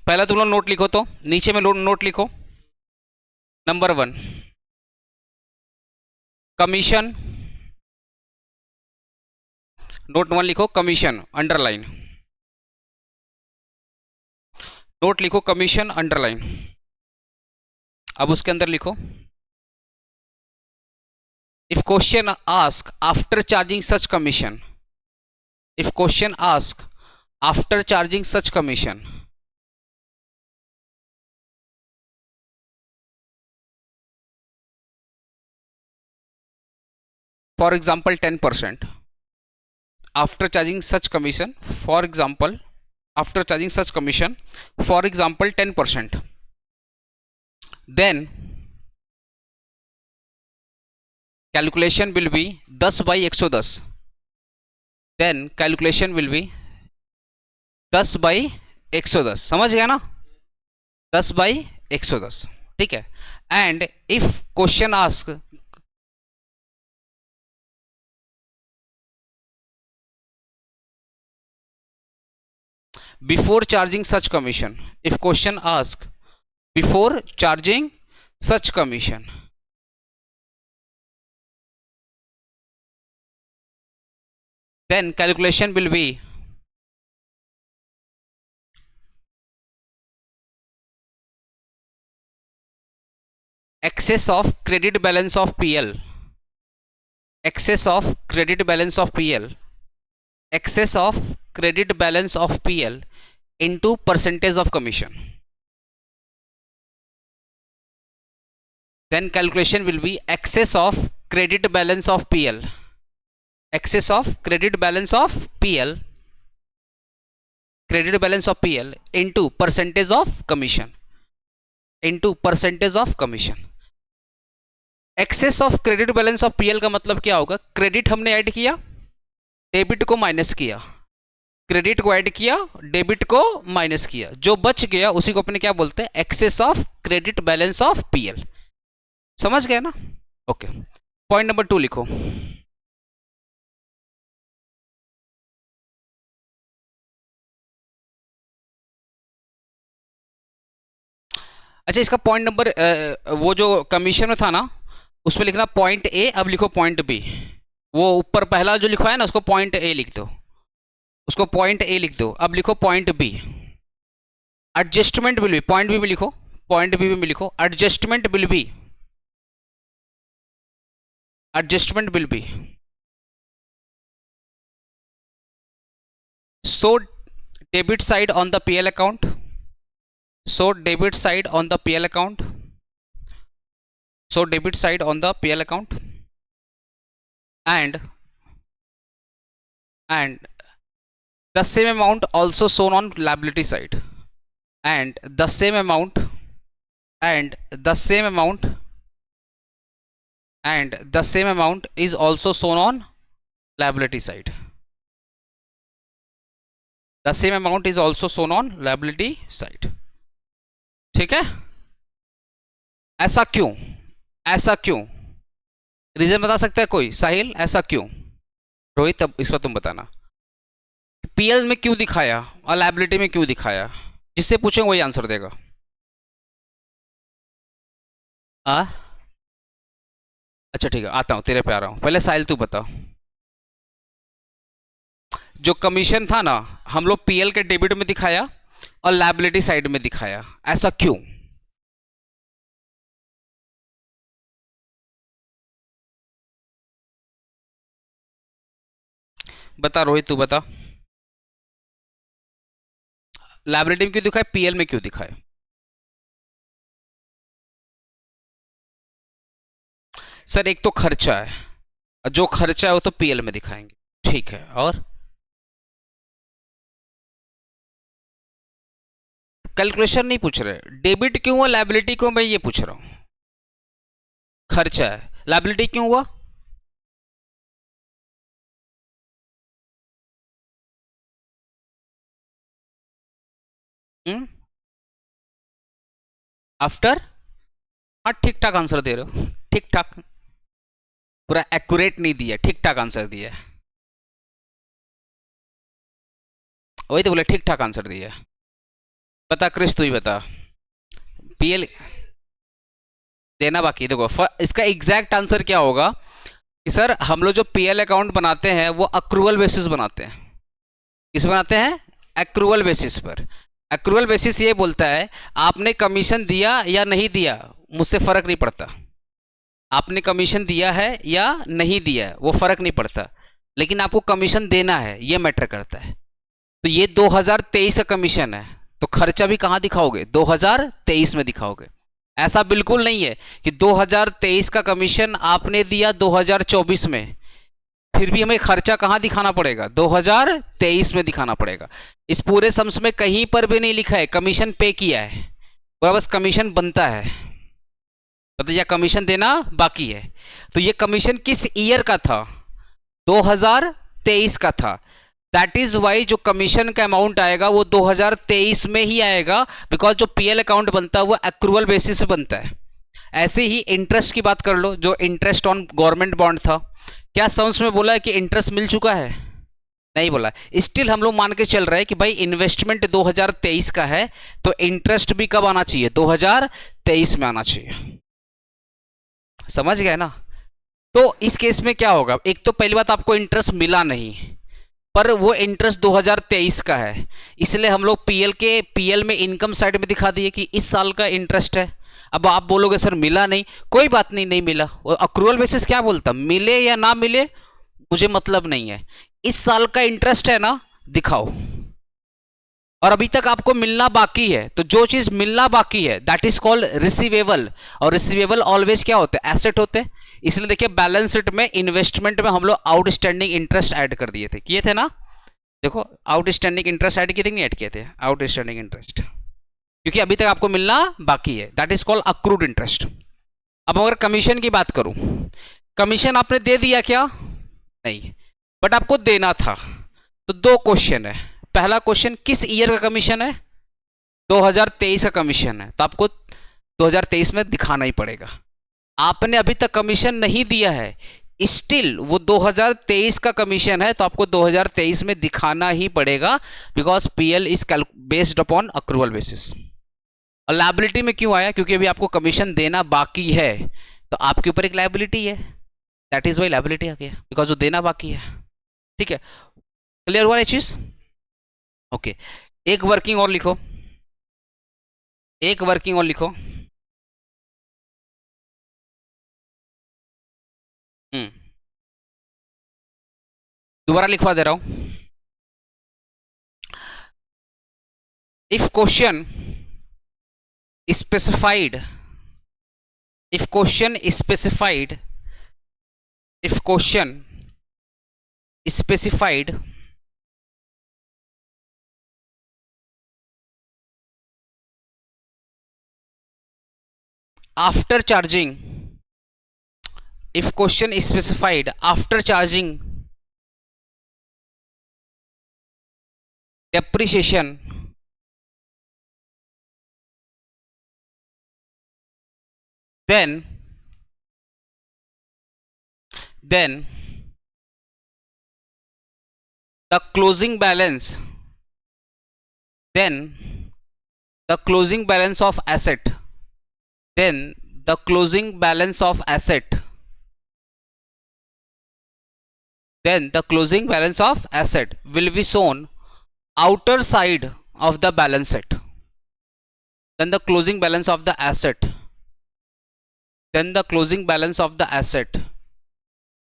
पहला तुम लोग नोट लिखो, तो नीचे में नोट लिखो। नंबर 1, कमीशन, नोट 1 लिखो कमीशन अंडरलाइन, नोट लिखो कमीशन अंडरलाइन। अब उसके अंदर लिखो, if question ask after charging such commission, if question ask after charging such commission, for example 10%, after charging such commission, for example, after charging such commission, for example 10%, then calculation will be 10 by 110, then calculation will be 10 by 110, समझ गया ना, 10 by 110, ठीक है। And if question ask before charging such commission, if question ask before charging such commission, then calculation will be excess of credit balance of PL, excess of credit balance of PL, excess of credit balance of PL into percentage of commission, then calculation will be excess of credit balance of PL, excess of credit balance of PL, credit balance of PL into percentage of commission, into percentage of commission। Excess of credit balance of PL का मतलब क्या होगा, क्रेडिट हमने ऐड किया, डेबिट को माइनस किया, क्रेडिट को ऐड किया, डेबिट को माइनस किया, जो बच गया उसी को अपने क्या बोलते हैं, excess of credit balance of PL. समझ गए ना? ओके, पॉइंट नंबर 2 लिखो। अच्छा, इसका पॉइंट नंबर वो जो कमीशन में था ना उसमें लिखना पॉइंट ए, अब लिखो पॉइंट बी। वो ऊपर पहला जो लिखा है ना उसको पॉइंट ए लिख दो, उसको पॉइंट ए लिख दो। अब लिखो point B, adjustment will be, point B में लिखो, पॉइंट बी में लिखो adjustment will be, adjustment will be so debit side on the PL account, so debit side on the PL account, so debit side on the PL account, and the same amount also shown on liability side, and the same amount, and the same amount, and the same amount is also shown on liability side, the same amount is also shown on liability side। ठीक है, ऐसा क्यों, ऐसा क्यों, रीजन बता सकता है कोई? साहिल, ऐसा क्यों? रोहित, अब इस पर तुम बताना, पीएल में क्यों दिखाया और लायबिलिटी में क्यों दिखाया? जिससे पूछेंगे वही आंसर देगा। अच्छा ठीक है, आता हूं, तेरे पे आ रहा हूं। पहले साहिल तू बताओ, जो कमीशन था ना हम लोग पीएल के डेबिट में दिखाया और लायबिलिटी साइड में दिखाया, ऐसा क्यों? बता रोहित, तू बता, लायबिलिटी में क्यों दिखाया, पीएल में क्यों दिखाया? सर एक तो खर्चा है, जो खर्चा है वो तो पीएल में दिखाएंगे, ठीक है, और कैलकुलेशन नहीं पूछ रहे, डेबिट क्यों हुआ, लायबिलिटी क्यों, मैं ये पूछ रहा हूं। खर्चा है, लायबिलिटी क्यों हुआ? आफ्टर, हाँ ठीक ठाक आंसर दे रहे हो, ठीक ठाक, पूरा एक्यूरेट नहीं दिया, ठीक ठाक आंसर दिया, वही तो बोले ठीक ठाक आंसर दिया। बता क्रिस, तू ही बता, पीएल देना बाकी। देखो इसका एग्जैक्ट आंसर क्या होगा कि सर हम लोग जो पीएल अकाउंट बनाते हैं वो अक्रूवल बेसिस बनाते हैं। किस बनाते हैं? अक्रूवल बेसिस पर। अक्रूवल बेसिस ये बोलता है आपने कमीशन दिया या नहीं दिया, मुझसे फर्क नहीं पड़ता, आपने कमीशन दिया है या नहीं दिया वो फर्क नहीं पड़ता, लेकिन आपको कमीशन देना है ये मैटर करता है। तो ये 2023 का कमीशन है, तो खर्चा भी कहाँ दिखाओगे? 2023 में दिखाओगे। ऐसा बिल्कुल नहीं है कि 2023 का कमीशन आपने दिया 2024 में, फिर भी हमें खर्चा कहाँ दिखाना पड़ेगा, 2023 में दिखाना पड़ेगा। इस पूरे सम्स में कहीं पर भी नहीं लिखा है कमीशन पे किया है, और बस कमीशन बनता है, मतलब या कमीशन देना बाकी है। तो ये कमीशन किस ईयर का था, 2023 का था। दैट इज वाई जो कमीशन का अमाउंट आएगा वो 2023 में ही आएगा, बिकॉज जो पीएल अकाउंट बनता है वो एक्रूअल बेसिस से बनता है। ऐसे ही इंटरेस्ट की बात कर लो, जो इंटरेस्ट ऑन गवर्नमेंट बॉन्ड था, क्या सम्स में बोला है कि इंटरेस्ट मिल चुका है, नहीं बोला। स्टिल हम लोग मान के चल रहे हैं कि भाई इन्वेस्टमेंट 2023 का है, तो इंटरेस्ट भी कब आना चाहिए, 2023 में आना चाहिए। समझ गए ना। तो इस केस में क्या होगा, एक तो पहली बात आपको इंटरेस्ट मिला नहीं, पर वो इंटरेस्ट 2023 का है, इसलिए हम लोग पीएल में इनकम साइड में दिखा दिए कि इस साल का इंटरेस्ट है। अब आप बोलोगे सर मिला नहीं, कोई बात नहीं, नहीं मिला, अक्रूवल बेसिस क्या बोलता, मिले या ना मिले मुझे मतलब नहीं है, इस साल का इंटरेस्ट है ना, दिखाओ। और अभी तक आपको मिलना बाकी है, तो जो चीज मिलना बाकी है दैट इज कॉल्ड रिसीवेबल, और रिसीवेबल ऑलवेज क्या होते हैं, एसेट होते हैं। इसलिए देखिए बैलेंस शीट में इन्वेस्टमेंट में हम लोग आउटस्टैंडिंग इंटरेस्ट ऐड कर दिए थे, किए थे ना, देखो आउटस्टैंडिंग इंटरेस्ट ऐड किए थे कि नहीं ऐड किए थे, आउटस्टैंडिंग इंटरेस्ट, क्योंकि अभी तक आपको मिलना बाकी है, that is called accrued interest. अब अगर कमीशन की बात करूं, कमीशन आपने दे दिया क्या, नहीं, बट आपको देना था। तो दो क्वेश्चन है, पहला क्वेश्चन किस ईयर का कमीशन है, 2023 का कमीशन है, तो आपको 2023 में दिखाना ही पड़ेगा। आपने अभी तक कमीशन नहीं दिया है, स्टिल वो 2023 का कमीशन है, तो आपको 2023 में दिखाना ही पड़ेगा, because PL is based upon accrual basis. और लायबिलिटी में क्यों आया, क्योंकि अभी आपको कमीशन देना बाकी है, तो आपके ऊपर एक लायबिलिटी है, दैट इज वाई लायबिलिटी आ गया, बिकॉज वो देना बाकी है। ठीक है, क्लियर हुआ ये चीज, ओके। एक वर्किंग और लिखो, एक वर्किंग और लिखो, दोबारा लिखवा दे रहा हूं। If question specified, if question specified after charging, if question is specified after charging depreciation, then the closing balance, then the closing balance of asset, then the closing balance of asset, then the closing balance of asset will be shown outer side of the balance sheet, then the closing balance of the asset, then the closing balance of the asset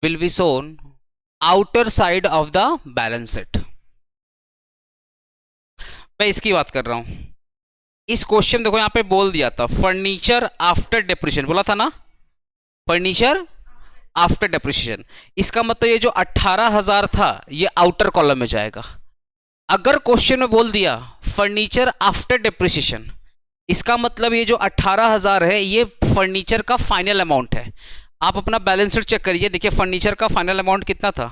will be shown outer side of the balance sheet। मैं इसकी बात कर रहा हूं, इस क्वेश्चन देखो यहां पे बोल दिया था फर्नीचर आफ्टर डेप्रिसिएशन, बोला था ना, फर्नीचर आफ्टर डेप्रिसिएशन, इसका मतलब ये जो 18,000 था ये आउटर कॉलम में जाएगा। अगर क्वेश्चन में बोल दिया फर्नीचर आफ्टर डेप्रिसिएशन, इसका मतलब ये जो 18,000 है ये फर्नीचर का फाइनल अमाउंट है। आप अपना बैलेंस शीट चेक करिए, देखिए फर्नीचर का फाइनल अमाउंट कितना था,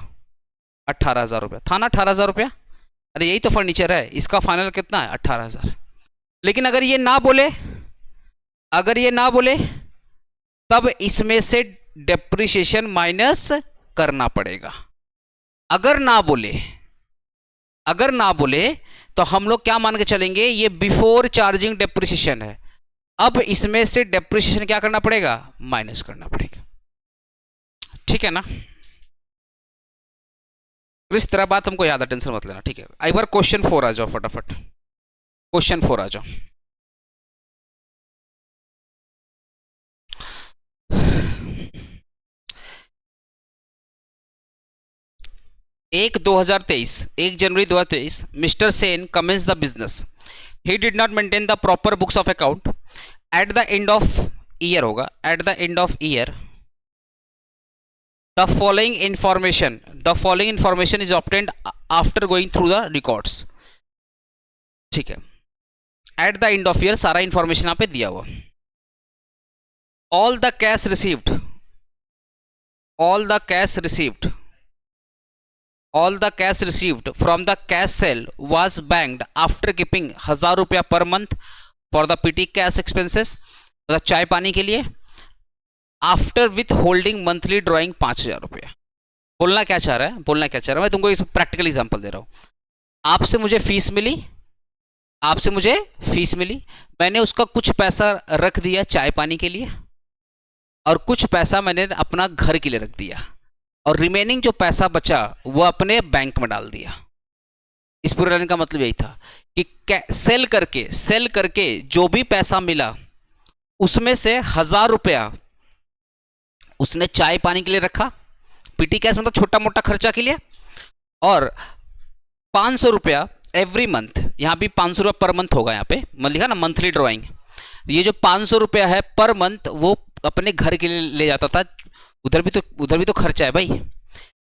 18,000 रुपया था ना, 18,000 रुपया, अरे यही तो फर्नीचर है, इसका फाइनल कितना है, 18,000। लेकिन अगर ये ना बोले, अगर ये ना बोले तब इसमें से डेप्रिसिएशन माइनस करना पड़ेगा। अगर ना बोले, अगर ना बोले तो हम लोग क्या मान के चलेंगे, ये बिफोर चार्जिंग डेप्रिसिएशन है, अब इसमें से डेप्रिसिएशन क्या करना पड़ेगा, माइनस करना पड़ेगा। ठीक है ना, इस तरह बात हमको याद है, टेंशन मत लेना, ठीक है। एक बार क्वेश्चन 4 आ जाओ फटाफट, क्वेश्चन 4 आ जाओ। एक 1 January 2023 Mr Sen commences the business, he did not maintain the proper books of account at the end of year, होगा at the end of year the following information is obtained after going through the records. ठीक है, at the end of year सारा इंफॉर्मेशन यहाँ पे दिया हुआ। All the cash received from the cash sale was banked after keeping 1000 रुपया per month for the PT cash expenses, मतलब चाय पानी के लिए, after with holding monthly drawing 5000 रुपया। बोलना क्या चाह रहा है, मैं तुमको इस प्रैक्टिकल एग्जांपल दे रहा हूं। आपसे मुझे फीस मिली, मैंने उसका कुछ पैसा रख दिया चाय पानी के लिए, और कुछ पैसा मैंने अपना घर के लिए रख दिया, और रिमेनिंग जो पैसा बचा वो अपने बैंक में डाल दिया। इस पूरे लाइन का मतलब यही था कि सेल करके जो भी पैसा मिला उसमें से 1000 रुपया उसने चाय पानी के लिए रखा, पीटी कैश मतलब छोटा मोटा खर्चा के लिए, और 500 रुपया एवरी मंथ, यहाँ भी 500 रुपया पर मंथ होगा, यहाँ पे मैं लिखा ना मंथली ड्रॉइंग, ये जो 500 रुपया है पर मंथ वो अपने घर के लिए ले जाता था, उधर भी तो खर्चा है भाई।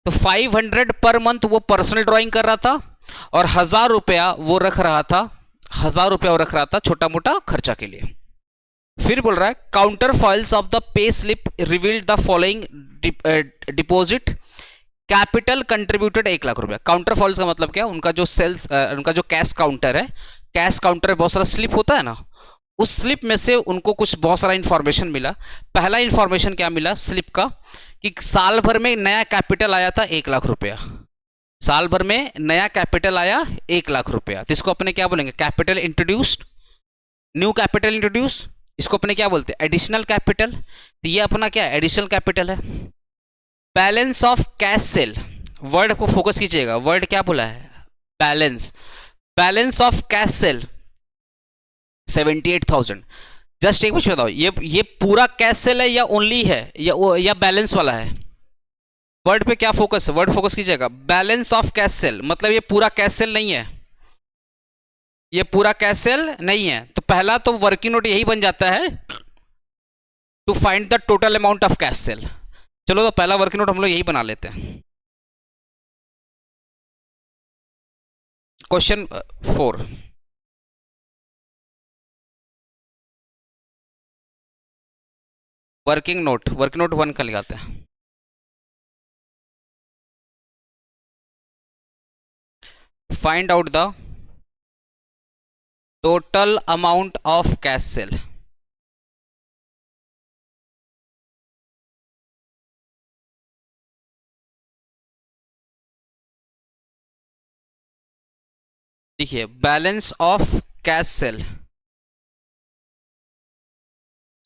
तो 500 पर मंथ वो पर्सनल ड्राइंग कर रहा था, और 1000 रुपया वो रख रहा था छोटा मोटा खर्चा के लिए। फिर बोल रहा है counter foils of the pay slip revealed the following deposit, capital contributed 1 lakh रुपया। काउंटर फॉइल्स का मतलब क्या, उनका जो कैश काउंटर है, कैश काउंटर में बहुत सारा स्लिप होता है ना, उस स्लिप में से उनको कुछ बहुत सारा इंफॉर्मेशन मिला। पहला इंफॉर्मेशन क्या मिला स्लिप का, कि साल भर में नया कैपिटल आया था 1 लाख रुपया, साल भर में नया कैपिटल आया 1 लाख रुपया। तो इसको अपने क्या बोलेंगे, capital introduced, new capital introduce, इसको अपने क्या बोलते हैं, एडिशनल कैपिटल। तो ये अपना क्या एडिशनल कैपिटल है। Balance of cash cell, word को फोकस कीजिएगा, वर्ड क्या बोला है, balance of cash cell 78,000। Just एक बात बताओ, ये पूरा कैश सेल है या ओनली है या बैलेंस वाला है? वर्ड पे क्या फोकस, वर्ड फोकस कीजिएगा। बैलेंस ऑफ कैश सेल मतलब ये पूरा कैश सेल नहीं है, ये पूरा कैश सेल नहीं है। तो पहला तो वर्किंग नोट यही बन जाता है, to find the total amount of cash sale. चलो तो पहला वर्किंग नोट हम लोग यही बना लेते हैं। क्वेश्चन 4, वर्किंग नोट 1 का लगाते हैं। Find out the total amount of cash cell. देखिए बैलेंस ऑफ कैश सेल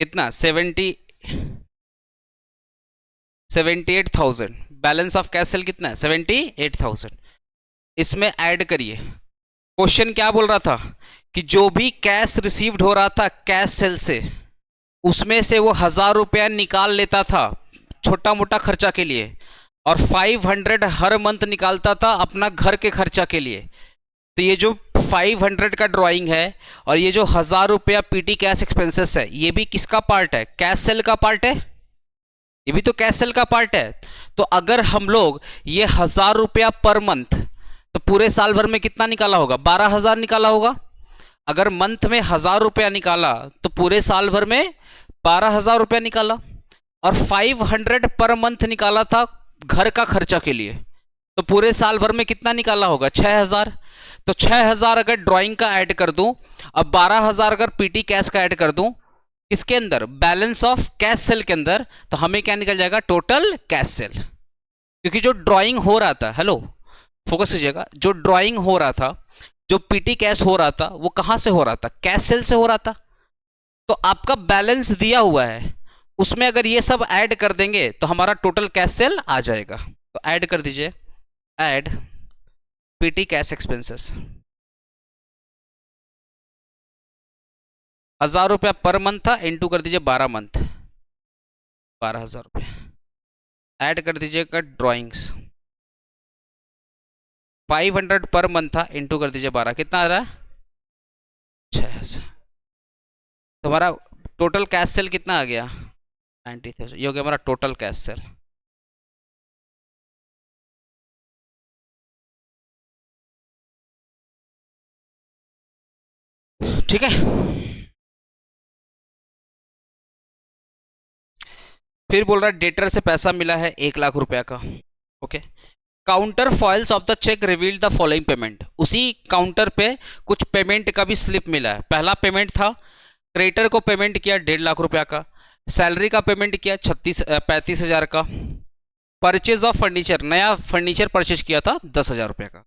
कितना 78,000। बैलेंस ऑफ कैश सेल कितना है 78,000। इसमें ऐड करिए। क्वेश्चन क्या बोल रहा था कि जो भी कैश रिसीव्ड हो रहा था कैश सेल से, उसमें से वो 1000 रुपया निकाल लेता था छोटा मोटा खर्चा के लिए, और 500 हर मंथ निकालता था अपना घर के खर्चा के लिए। तो ये जो 500 का ड्राइंग है और ये जो 1000 रुपया पीटी कैश एक्सपेंसेस है, ये भी किसका पार्ट है, कैश सेल का पार्ट है, ये भी तो कैश सेल का पार्ट है। तो अगर हम लोग ये 1000 रुपया पर मंथ, तो पूरे साल भर में कितना निकाला होगा, 12,000 निकाला होगा। अगर मंथ में 1000 रुपया निकाला तो पूरे साल भर में 12,000 रुपया निकाला, और 500 पर मंथ निकाला था घर का खर्चा के लिए, तो पूरे साल भर में कितना निकाला होगा 6,000। तो 6,000 अगर ड्राइंग का ऐड कर दूं, अब 12,000 अगर पीटी कैश का ऐड कर दूं इसके अंदर, बैलेंस ऑफ कैश सेल के अंदर, तो हमें क्या निकल जाएगा, टोटल कैश सेल। क्योंकि जो ड्राइंग हो रहा था, हेलो फोकस कीजिएगा, जो ड्राइंग हो रहा था, जो पीटी कैश हो रहा था, वो कहां से हो रहा था, कैश सेल से हो रहा था। तो आपका बैलेंस दिया हुआ है, उसमें अगर ये सब ऐड कर देंगे तो हमारा टोटल कैश सेल आ जाएगा। तो ऐड कर दीजिए, ऐड पीटी कैश एक्सपेंसेस 1000 रुपया पर मंथ था, इनटू कर दीजिए 12 मंथ, 12,000 रुपये। ऐड कर दीजिएगा ड्राइंग्स, 500 पर मंथ था, इनटू कर दीजिए 12, कितना आ रहा है 6,000। तो हमारा टोटल कैश सेल कितना आ गया 90,000। ये हो गया हमारा टोटल कैश सेल। ठीक है। फिर बोल रहा है डेटर से पैसा मिला है 1 लाख रुपया का। Okay. Counterfoils of the cheque revealed the following payment. उसी काउंटर पे कुछ पेमेंट का भी स्लिप मिला है। पहला पेमेंट था, क्रेडिटर को पेमेंट किया 1.5 लाख रुपया का, सैलरी का पेमेंट किया 35,000 का, परचेज ऑफ फर्नीचर, नया फर्नीचर परचेज किया था 10,000 रुपया का।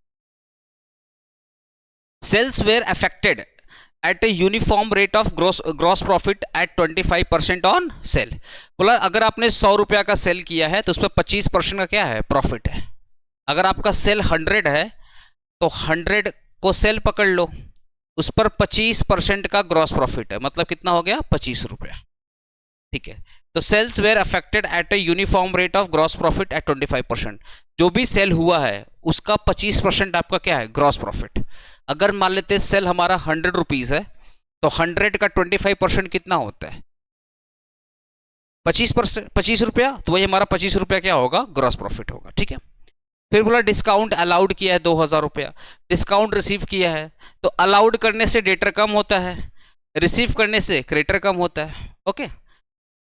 Sales were affected at a uniform rate of gross profit at 25% on sale. बोला अगर आपने 100 रुपया का सेल किया है तो उस पर 25% का क्या है, प्रॉफिट है। अगर आपका सेल 100 है तो 100 को सेल पकड़ लो, उस पर 25% का ग्रॉस प्रॉफिट है, मतलब कितना हो गया, 25 रुपया। ठीक है। तो sales were affected at a uniform rate of gross profit at 25%। जो भी सेल हुआ है उसका 25% आपका क्या है, ग्रॉस प्रॉफिट। अगर मान लेते सेल हमारा 100 रुपीज है तो 100 का 25% कितना होता है, 25%, 25 रुपया। तो वही हमारा 25 रुपया क्या होगा, ग्रॉस प्रॉफिट होगा। ठीक है। फिर बोला डिस्काउंट अलाउड किया है 2,000 रुपया, डिस्काउंट रिसीव किया है। तो अलाउड करने से डेटर कम होता है, रिसीव करने से क्रेडिटर कम होता है। ओके।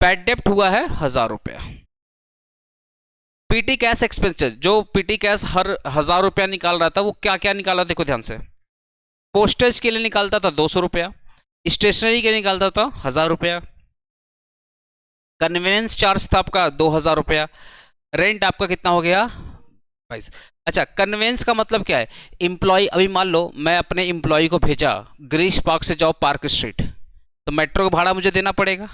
बैड डेप्ट हुआ है 1,000 रुपया। पीटी कैश एक्सपेंसेस, जो पीटी कैश हर 1,000 रुपया निकाल रहा था वो क्या क्या निकाला, देखो ध्यान से। पोस्टेज के लिए निकालता था 200 रुपया, स्टेशनरी के लिए निकालता था 1,000 रुपया, कन्वीनियंस चार्ज था आपका 2,000 रुपया, रेंट आपका कितना हो गया 22। अच्छा, कन्वेंस का मतलब क्या है, इंप्लॉय, अभी मान लो मैं अपने इंप्लॉय को भेजा ग्रीश पार्क से जाओ पार्क स्ट्रीट, तो मेट्रो का भाड़ा मुझे देना पड़ेगा,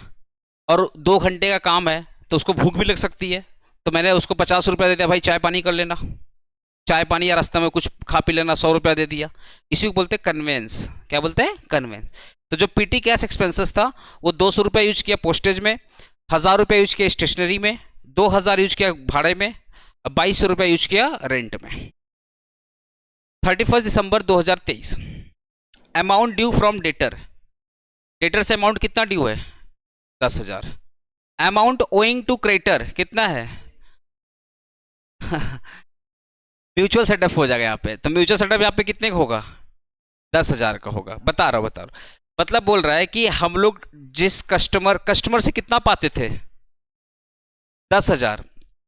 और 2 घंटे का काम है तो उसको भूख भी लग सकती है, तो मैंने उसको 50 रुपया दे दिया, भाई चाय पानी कर लेना, चाय पानी या रास्ते में कुछ खा पी लेना, 100 रुपया दे दिया। इसी को बोलते हैं कन्वेंस। क्या बोलते हैं, कन्वेंस। तो जो पीटी कैश एक्सपेंसेस था वो 200 रुपया यूज किया पोस्टेज में, 1,000 रुपया यूज किया स्टेशनरी में, 2,000 यूज किया भाड़े में, 22 रुपया यूज किया रेंट में। 31 December 2023, amount due from debtor. Debtor से अमाउंट कितना ड्यू है, 10,000। अमाउंट ओइंग टू क्रेडिटर कितना है म्यूचुअल सेटअप हो जाएगा यहाँ पे, तो म्यूचुअल सेटअप यहाँ पे कितने का होगा, 10,000 का होगा। बता रहा हूँ। मतलब बोल रहा है कि हम लोग जिस कस्टमर से कितना पाते थे, 10,000,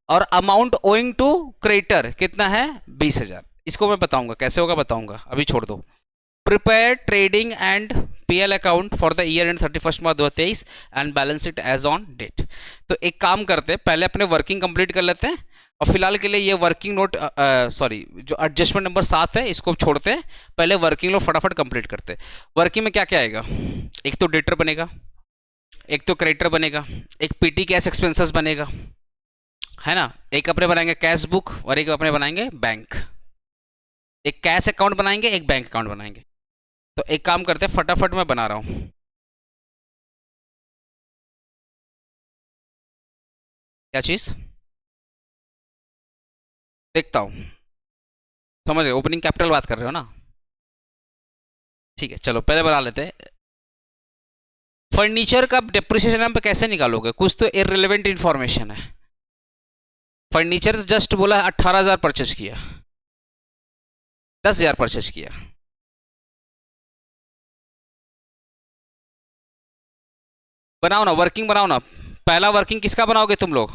और अमाउंट ओइंग टू क्रेडिटर कितना है, 20,000। इसको मैं बताऊंगा कैसे होगा, बताऊंगा, अभी छोड़ दो। Prepare trading and PL account for the year end 31 March 2023 and balance it as on date. तो एक काम करते हैं, पहले अपने वर्किंग कंप्लीट कर लेते हैं, और फिलहाल के लिए ये वर्किंग नोट, सॉरी, जो एडजस्टमेंट नंबर 7 है इसको छोड़ते हैं, पहले वर्किंग नोट फटाफट कंप्लीट करते हैं। वर्किंग में क्या क्या आएगा, एक तो डेटर बनेगा, एक तो क्रेडिटर बनेगा, एक पीटी कैश एक्सपेंसेस बनेगा, है ना, एक अपने बनाएंगे कैश बुक, और एक अपने बनाएंगे बैंक। एक कैश अकाउंट बनाएंगे, एक बैंक अकाउंट बनाएंगे। तो एक काम करते हैं, फटाफट मैं बना रहा हूं। क्या चीज, देखता हूं, समझ गए, ओपनिंग कैपिटल बात कर रहे हो ना, ठीक है, चलो पहले बना लेते हैं। फर्नीचर का डिप्रिसिएशन हम पे कैसे निकालोगे, कुछ तो इररिलेवेंट इंफॉर्मेशन है। फर्नीचर जस्ट बोला 18,000 परचेज किया, 10,000 परचेज किया, बनाओ ना वर्किंग, बनाओ ना। पहला वर्किंग किसका बनाओगे तुम लोग,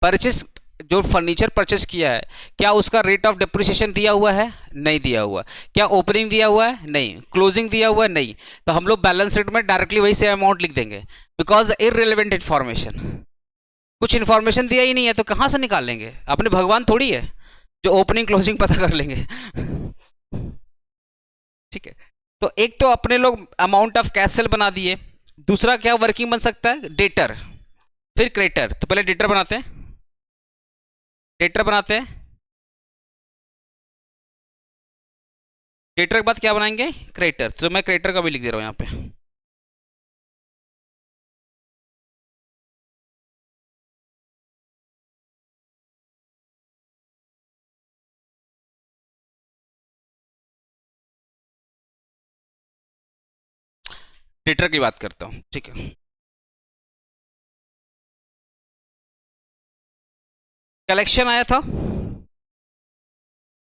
परचेज, जो फर्नीचर परचेज किया है क्या उसका रेट ऑफ डिप्रिसिएशन दिया हुआ है, नहीं दिया हुआ। क्या ओपनिंग दिया हुआ है, नहीं। क्लोजिंग दिया हुआ है, नहीं। तो हम लोग बैलेंस शीट में डायरेक्टली वही से अमाउंट लिख देंगे, बिकॉज इररिलेवेंट इन्फॉर्मेशन, कुछ इन्फॉर्मेशन दिया ही नहीं है तो कहाँ से निकाल लेंगे, अपने भगवान थोड़ी है जो ओपनिंग क्लोजिंग पता कर लेंगे ठीक है। तो एक तो अपने लोग अमाउंट ऑफ कैश सेल बना दिए, दूसरा क्या वर्किंग बन सकता है, डेटर, फिर क्रेडिटर। तो पहले डेटर बनाते हैं, डेटर बनाते हैं, डेटर के बाद क्या बनाएंगे, क्रेडिटर। तो मैं क्रेडिटर का भी लिख दे रहा हूं यहाँ पे। डेटर की बात करता हूँ, ठीक है। कलेक्शन आया था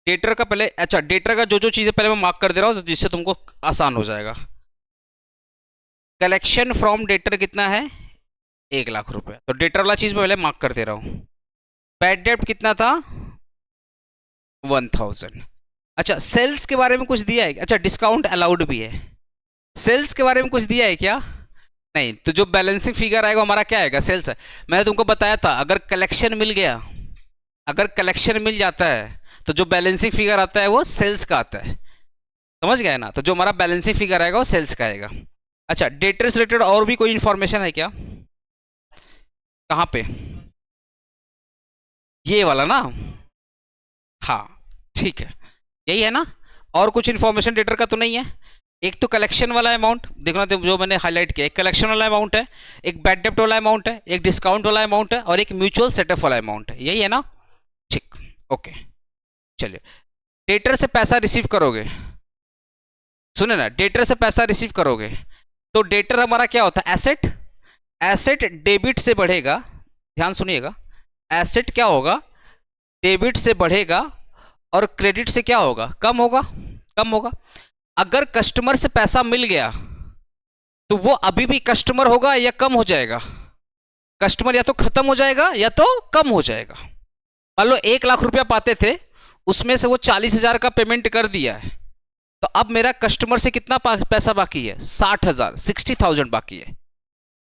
डेटर का पहले, अच्छा डेटर का जो जो चीज़ें पहले मैं मार्क कर दे रहा हूँ तो जिससे तुमको आसान हो जाएगा। कलेक्शन फ्रॉम डेटर कितना है, 1 लाख रुपए, तो डेटर वाला चीज़ मैं पहले मार्क कर दे रहा हूँ। बैड डेब्ट कितना था, 1000। अच्छा सेल्स के बारे में कुछ दिया है, अच्छा डिस्काउंट अलाउड भी है, सेल्स के बारे में कुछ दिया है क्या, नहीं। तो जो बैलेंसिंग फिगर आएगा हमारा क्या आएगा, सेल्स है। मैंने तुमको बताया था अगर कलेक्शन मिल गया, अगर कलेक्शन मिल जाता है तो जो बैलेंसिंग फिगर आता है वो सेल्स का आता है, समझ गए ना। तो जो हमारा बैलेंसिंग फिगर आएगा वो सेल्स का आएगा। अच्छा डेटर से रिलेटेड और भी कोई इंफॉर्मेशन है क्या, कहाँ पे, ये वाला ना, हाँ ठीक है यही है ना। और कुछ इंफॉर्मेशन डेटर का तो नहीं है। एक तो कलेक्शन वाला अमाउंट देखना, तो जो मैंने हाईलाइट किया, एक कलेक्शन वाला अमाउंट है, एक बैड डेब्ट वाला अमाउंट है, एक डिस्काउंट वाला अमाउंट है और एक म्यूचुअल सेटअप वाला अमाउंट है, यही है ना, ठीक ओके। चलिए डेटर से पैसा रिसीव करोगे, सुने ना, डेटर से पैसा रिसीव करोगे तो डेटर हमारा क्या होता है, एसेट। एसेट डेबिट से बढ़ेगा, ध्यान सुनिएगा, एसेट क्या होगा, डेबिट से बढ़ेगा और क्रेडिट से क्या होगा, कम होगा, कम होगा। अगर कस्टमर से पैसा मिल गया तो वो अभी भी कस्टमर होगा या कम हो जाएगा, कस्टमर या तो खत्म हो जाएगा या तो कम हो जाएगा। मान लो 1 लाख रुपया पाते थे, उसमें से वो 40,000 का पेमेंट कर दिया है, तो अब मेरा कस्टमर से कितना पैसा बाकी है, 60,000, 60,000 बाकी है।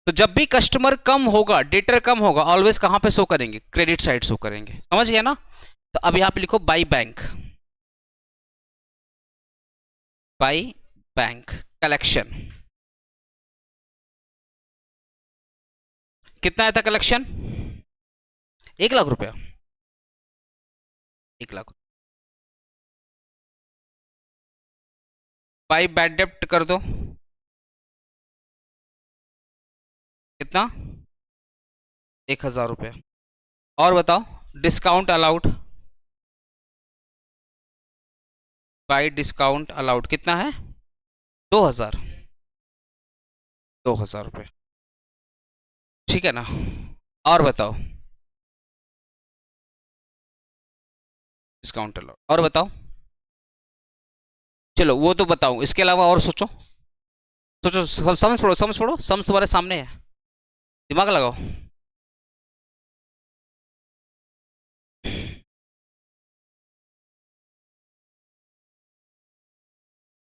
तो जब भी कस्टमर कम होगा, डेटर कम होगा, ऑलवेज कहां पे शो करेंगे, क्रेडिट साइड शो करेंगे, समझ गया ना। तो अब यहां पे लिखो by bank, by bank collection, कितना आया था कलेक्शन, 1 लाख रुपया, 1 लाख। बाई बैड डेप्ट कर दो, कितना, 1,000 रुपया। और बताओ discount allowed, by discount allowed कितना है, 2,000, 2,000 रुपये, ठीक है ना। और बताओ डिस्काउंट अलाउड, और बताओ, चलो वो तो बताऊं, इसके अलावा और सोचो, सोचो, समझ पड़ो, समझ पड़ो, समझ तुम्हारे सामने है, दिमाग लगाओ।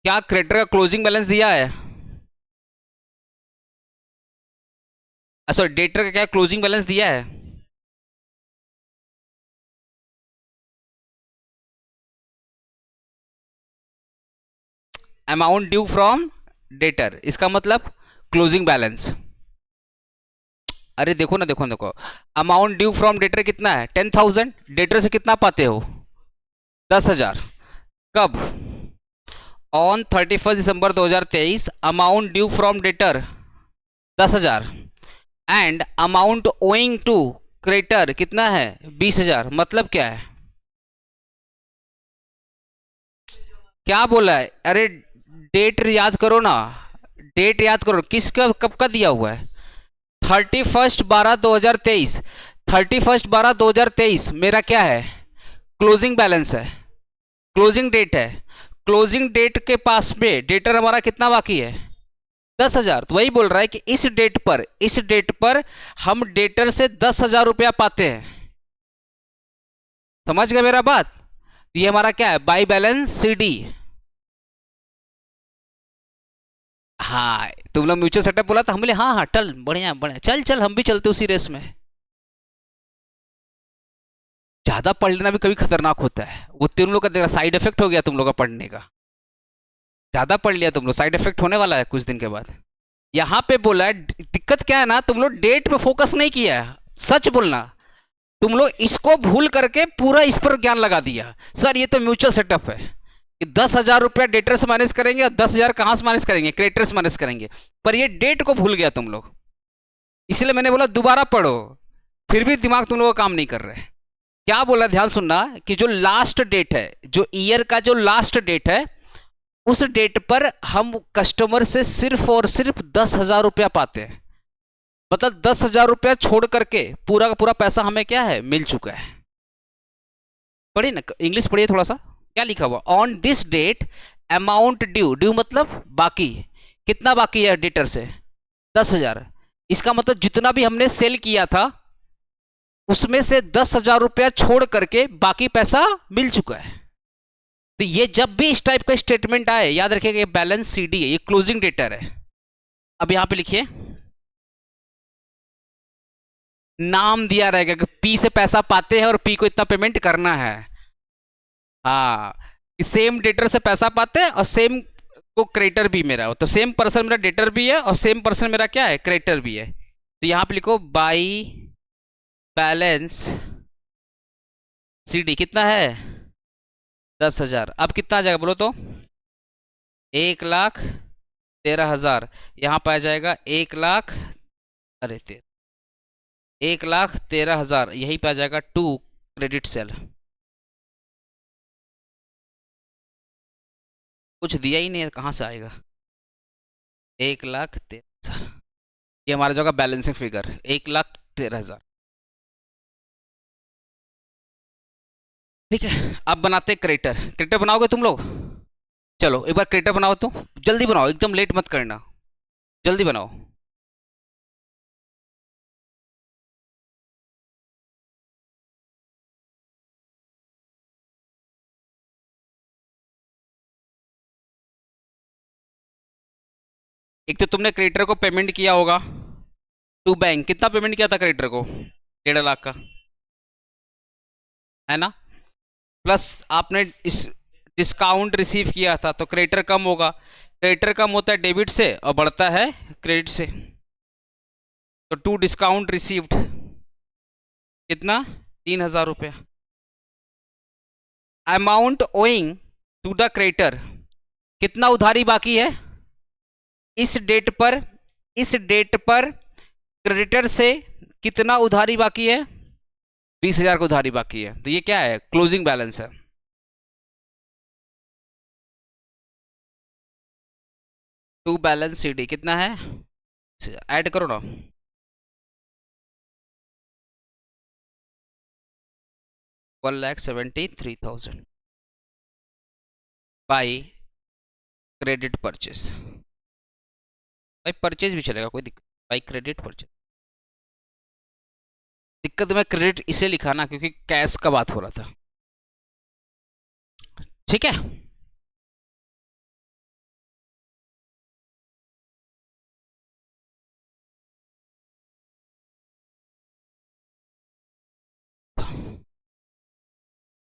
क्या क्रेडिटर का क्लोजिंग बैलेंस दिया है, सॉरी डेटर का क्या क्लोजिंग बैलेंस दिया है, अमाउंट ड्यू फ्रॉम डेटर, इसका मतलब क्लोजिंग बैलेंस। अरे देखो ना, देखो ना, देखो, अमाउंट ड्यू फ्रॉम डेटर कितना है, 10,000, डेटर से कितना पाते हो, 10,000, कब, on 31 December 2023, amount due from debtor 10,000 and amount owing to creditor कितना है, 20,000, मतलब क्या है, क्या बोला है, अरे डेट याद करो ना, डेट याद करो, किसका कब का दिया हुआ है, 31/12/2023, 31/12/2023 मेरा क्या है, क्लोजिंग बैलेंस है, क्लोजिंग डेट है, क्लोजिंग डेट के पास में डेटर हमारा कितना बाकी है, 10,000। तो वही बोल रहा है कि इस डेट पर, इस डेट पर हम डेटर से 10,000 रुपया पाते हैं, समझ गए मेरा बात। ये हमारा क्या है, बाई बैलेंस सीडी। हाँ तुम लोग म्यूचुअल सेटअप बोला था, हम बोले हाँ हाँ चल बढ़िया बढ़िया, चल चल हम भी चलते उसी रेस में। ज्यादा पढ़ लेना भी कभी खतरनाक होता है, वो तुम लोग का देखा साइड इफेक्ट हो गया तुम लोग का पढ़ने का, ज्यादा पढ़ लिया तुम लोग, साइड इफेक्ट होने वाला है कुछ दिन के बाद। यहाँ पे बोला है, दिक्कत क्या है ना, तुम लोग डेट पे फोकस नहीं किया है, सच बोलना, तुम लोग इसको भूल करके पूरा इस पर ज्ञान लगा दिया, सर ये तो म्यूचुअल सेटअप है, कि 10,000 रुपया डेटर से माइनस करेंगे और 10,000 कहां से माइनस करेंगे, क्रेडिटर से माइनस करेंगे, पर ये डेट को भूल गया तुम लोग, इसलिए मैंने बोला दोबारा पढ़ो, फिर भी दिमाग तुम लोग का काम नहीं कर रहे। क्या बोला ध्यान सुनना, कि जो लास्ट डेट है, जो ईयर का जो लास्ट डेट है, उस डेट पर हम कस्टमर से सिर्फ और सिर्फ 10,000 रुपया पाते हैं, मतलब 10,000 रुपया छोड़ करके पूरा का पूरा पैसा हमें क्या है, मिल चुका है। पढ़िए ना इंग्लिश, पढ़िए थोड़ा सा। क्या लिखा हुआ, on this date amount due, due मतलब बाकी, कितना बाकी है डेटर से, 10,000। इसका मतलब जितना भी हमने सेल किया था उसमें से 10,000 रुपया छोड़ करके बाकी पैसा मिल चुका है। तो ये जब भी इस टाइप का स्टेटमेंट आए याद रखिएगा, ये बैलेंस सीडी है, ये क्लोजिंग डेटर है। अब यहां पे लिखिए, नाम दिया रहेगा कि पी से पैसा पाते हैं और पी को इतना पेमेंट करना है। हाँ, सेम डेटर से पैसा पाते हैं और सेम को क्रेडिटर भी मेरा, तो सेम पर्सन मेरा डेटर भी है और सेम पर्सन मेरा क्या है, क्रेडिटर भी है। तो यहां पे लिखो बाई बैलेंस सीडी कितना है, 10,000। अब कितना आ जाएगा बोलो तो, 1,13,000। यहाँ पर आ जाएगा 1,00,000, अरे 1,13,000, यहीं पे आ जाएगा टू क्रेडिट सेल। कुछ दिया ही नहीं है, कहाँ से आएगा 1,13,000, ये हमारा जो बैलेंसिंग फिगर 1,13,000। ठीक है, अब बनाते क्रेडिटर। क्रेडिटर बनाओगे तुम लोग, चलो एक बार क्रेडिटर बनाओ, तुम जल्दी बनाओ, एकदम लेट मत करना, जल्दी बनाओ। एक तो तुमने क्रेडिटर को पेमेंट किया होगा टू बैंक, कितना पेमेंट किया था क्रेडिटर को, 1.5 लाख का, है ना। प्लस आपने इस डिस्काउंट रिसीव किया था, तो क्रेडिटर कम होगा, क्रेडिटर कम होता है डेबिट से और बढ़ता है क्रेडिट से। तो टू डिस्काउंट रिसीव्ड कितना, 3,000 रुपया। Amount owing to the creditor, कितना उधारी बाकी है इस डेट पर, इस डेट पर क्रेडिटर से कितना उधारी बाकी है, 20,000 का उधारी बाकी है। तो ये क्या है, क्लोजिंग बैलेंस है। टू बैलेंस सीडी कितना है, ऐड करो ना, 1,73,000 बाई क्रेडिट परचेस। भाई परचेज भी चलेगा, कोई दिक्कत, बाई क्रेडिट परचेज। दिक्कत में क्रेडिट इसे लिखा ना क्योंकि कैश का बात हो रहा था। ठीक है,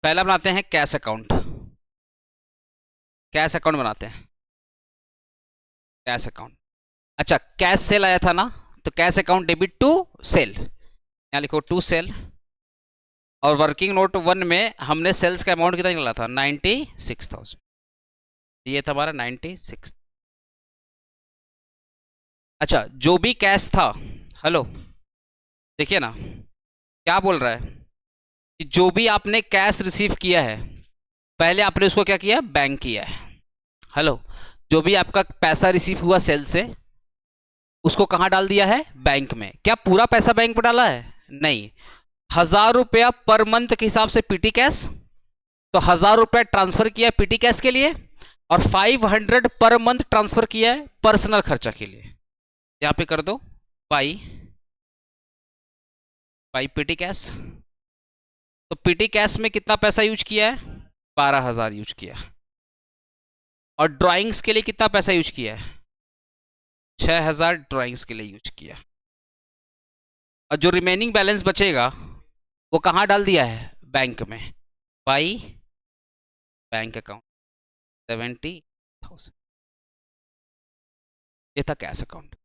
पहला बनाते हैं कैश अकाउंट। कैश अकाउंट बनाते हैं, कैश अकाउंट। अच्छा, कैश सेल आया था ना, तो cash account debit to sale, यहाँ लिखो टू सेल। और वर्किंग नोट 1 में हमने सेल्स का अमाउंट कितना निकला था, 96,000, ये था हमारा 96। अच्छा, जो भी कैश था, हेलो देखिए ना क्या बोल रहा है, कि जो भी आपने कैश रिसीव किया है पहले आपने उसको क्या किया, बैंक किया है। हेलो, जो भी आपका पैसा रिसीव हुआ सेल से उसको कहाँ डाल दिया है, बैंक में। क्या पूरा पैसा बैंक में डाला है, नहीं, 1,000 रुपया पर मंथ के हिसाब से पीटी कैश, तो 1,000 रुपया ट्रांसफर किया है पीटी कैश के लिए, और 500 पर मंथ ट्रांसफर किया है पर्सनल खर्चा के लिए। यहां पे कर दो पाई पीटी कैश। तो पीटी कैश में कितना पैसा यूज किया है, 12,000 यूज किया। और ड्राइंग्स के लिए कितना पैसा यूज किया है, 6,000 ड्राइंग्स के लिए यूज किया। और जो रिमेनिंग बैलेंस बचेगा वो कहाँ डाल दिया है, बैंक में, बाई बैंक अकाउंट 70,000। ये था कैश अकाउंट,